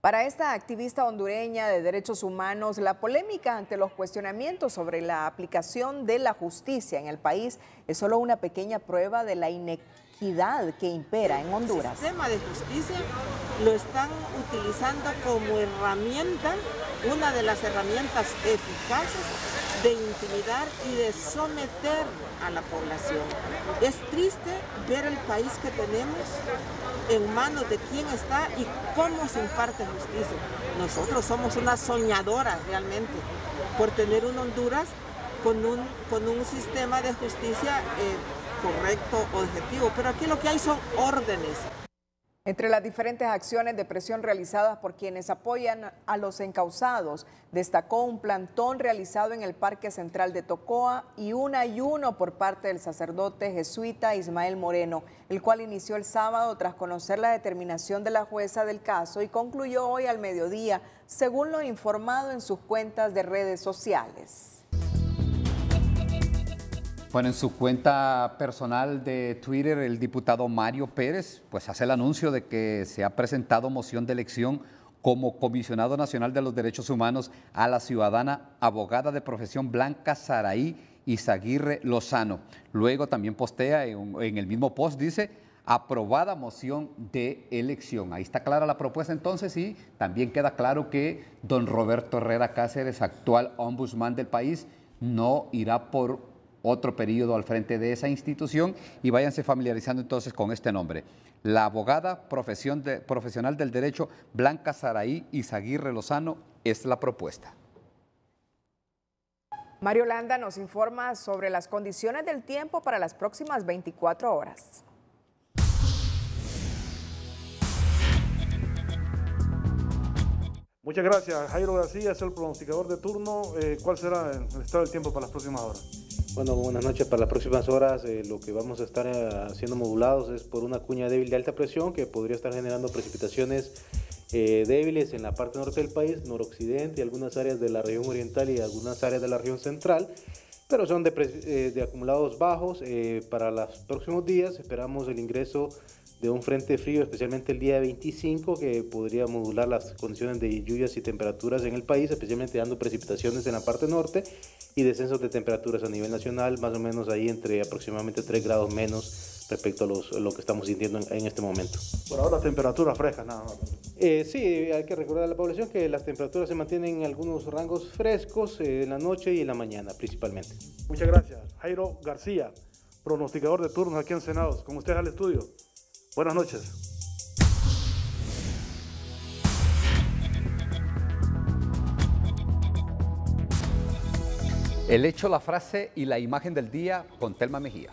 Para esta activista hondureña de derechos humanos, la polémica ante los cuestionamientos sobre la aplicación de la justicia en el país es solo una pequeña prueba de la inequidad que impera en Honduras. El sistema de justicia lo están utilizando como herramienta, una de las herramientas eficaces de intimidar y de someter a la población. Es triste ver el país que tenemos en manos de quién está y cómo se imparte justicia. Nosotros somos unas soñadoras realmente por tener un Honduras con un sistema de justicia correcto, objetivo, pero aquí lo que hay son órdenes. Entre las diferentes acciones de presión realizadas por quienes apoyan a los encausados, destacó un plantón realizado en el Parque Central de Tocoa y un ayuno por parte del sacerdote jesuita Ismael Moreno, el cual inició el sábado tras conocer la determinación de la jueza del caso y concluyó hoy al mediodía, según lo informado en sus cuentas de redes sociales. Bueno, en su cuenta personal de Twitter, el diputado Mario Pérez pues hace el anuncio de que se ha presentado moción de elección como comisionado nacional de los derechos humanos a la ciudadana abogada de profesión Blanca Saraí Izaguirre Lozano. Luego también postea en el mismo post, dice, aprobada moción de elección. Ahí está clara la propuesta entonces y también queda claro que don Roberto Herrera Cáceres, actual ombudsman del país, no irá por otro periodo al frente de esa institución y váyanse familiarizando entonces con este nombre. La abogada profesional del derecho Blanca Saraí Izaguirre Lozano es la propuesta. Mario Landa nos informa sobre las condiciones del tiempo para las próximas 24 horas. Muchas gracias. Jairo García es el pronosticador de turno. ¿Cuál será el estado del tiempo para las próximas horas? Bueno, buenas noches. Para las próximas horas lo que vamos a estar haciendo modulados es por una cuña débil de alta presión que podría estar generando precipitaciones débiles en la parte norte del país, noroccidente y algunas áreas de la región oriental y algunas áreas de la región central, pero son de acumulados bajos. Para los próximos días esperamos el ingreso de un frente frío, especialmente el día 25, que podría modular las condiciones de lluvias y temperaturas en el país, especialmente dando precipitaciones en la parte norte y descensos de temperaturas a nivel nacional, más o menos ahí entre aproximadamente 3 grados menos respecto a lo que estamos sintiendo en este momento. Por ahora temperaturas frescas nada más. Sí, hay que recordar a la población que las temperaturas se mantienen en algunos rangos frescos en la noche y en la mañana principalmente. Muchas gracias. Jairo García, pronosticador de turnos aquí en Senados. Con ustedes al estudio. Buenas noches. El hecho, la frase y la imagen del día con Telma Mejía.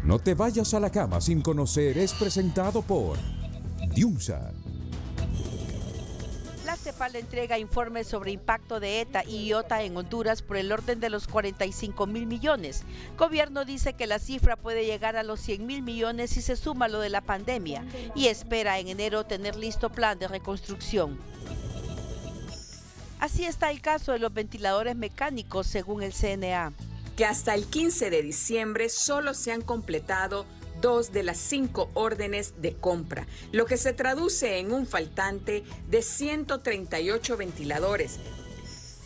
No te vayas a la cama sin conocer es presentado por Diunsa. La CEPAL entrega informes sobre impacto de ETA y IOTA en Honduras por el orden de los 45.000 millones. Gobierno dice que la cifra puede llegar a los 100.000 millones si se suma lo de la pandemia y espera en enero tener listo plan de reconstrucción. Así está el caso de los ventiladores mecánicos según el CNA. Que hasta el 15 de diciembre solo se han completado 2 de las 5 órdenes de compra, lo que se traduce en un faltante de 138 ventiladores.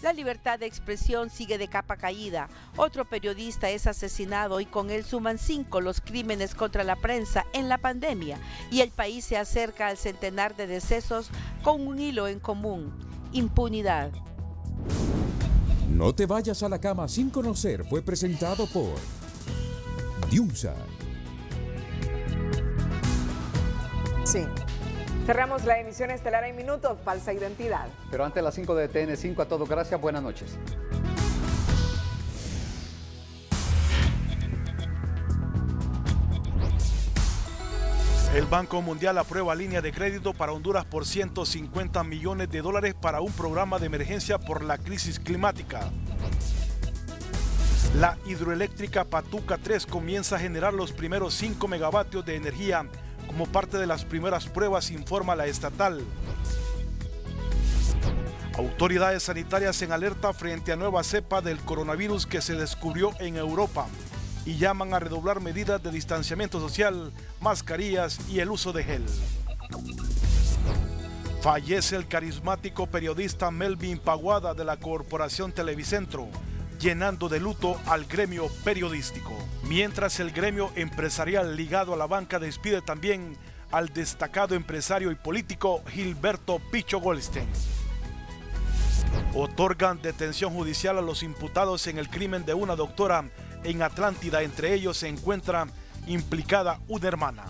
La libertad de expresión sigue de capa caída. Otro periodista es asesinado y con él suman 5 los crímenes contra la prensa en la pandemia. Y el país se acerca al centenar de decesos con un hilo en común: impunidad. No te vayas a la cama sin conocer fue presentado por Diunsa. Sí. Cerramos la emisión estelar en minutos, falsa identidad. Pero antes de las 5 de TN5, a todos gracias, buenas noches. El Banco Mundial aprueba línea de crédito para Honduras por $150 millones para un programa de emergencia por la crisis climática. La hidroeléctrica Patuca 3 comienza a generar los primeros 5 megavatios de energía como parte de las primeras pruebas, informa la estatal. Autoridades sanitarias en alerta frente a nueva cepa del coronavirus que se descubrió en Europa y llaman a redoblar medidas de distanciamiento social, mascarillas y el uso de gel. Fallece el carismático periodista Melvin Paguada de la Corporación Televicentro, llenando de luto al gremio periodístico. Mientras el gremio empresarial ligado a la banca despide también al destacado empresario y político Gilberto Picho Goldstein. Otorgan detención judicial a los imputados en el crimen de una doctora en Atlántida. Entre ellos se encuentra implicada una hermana.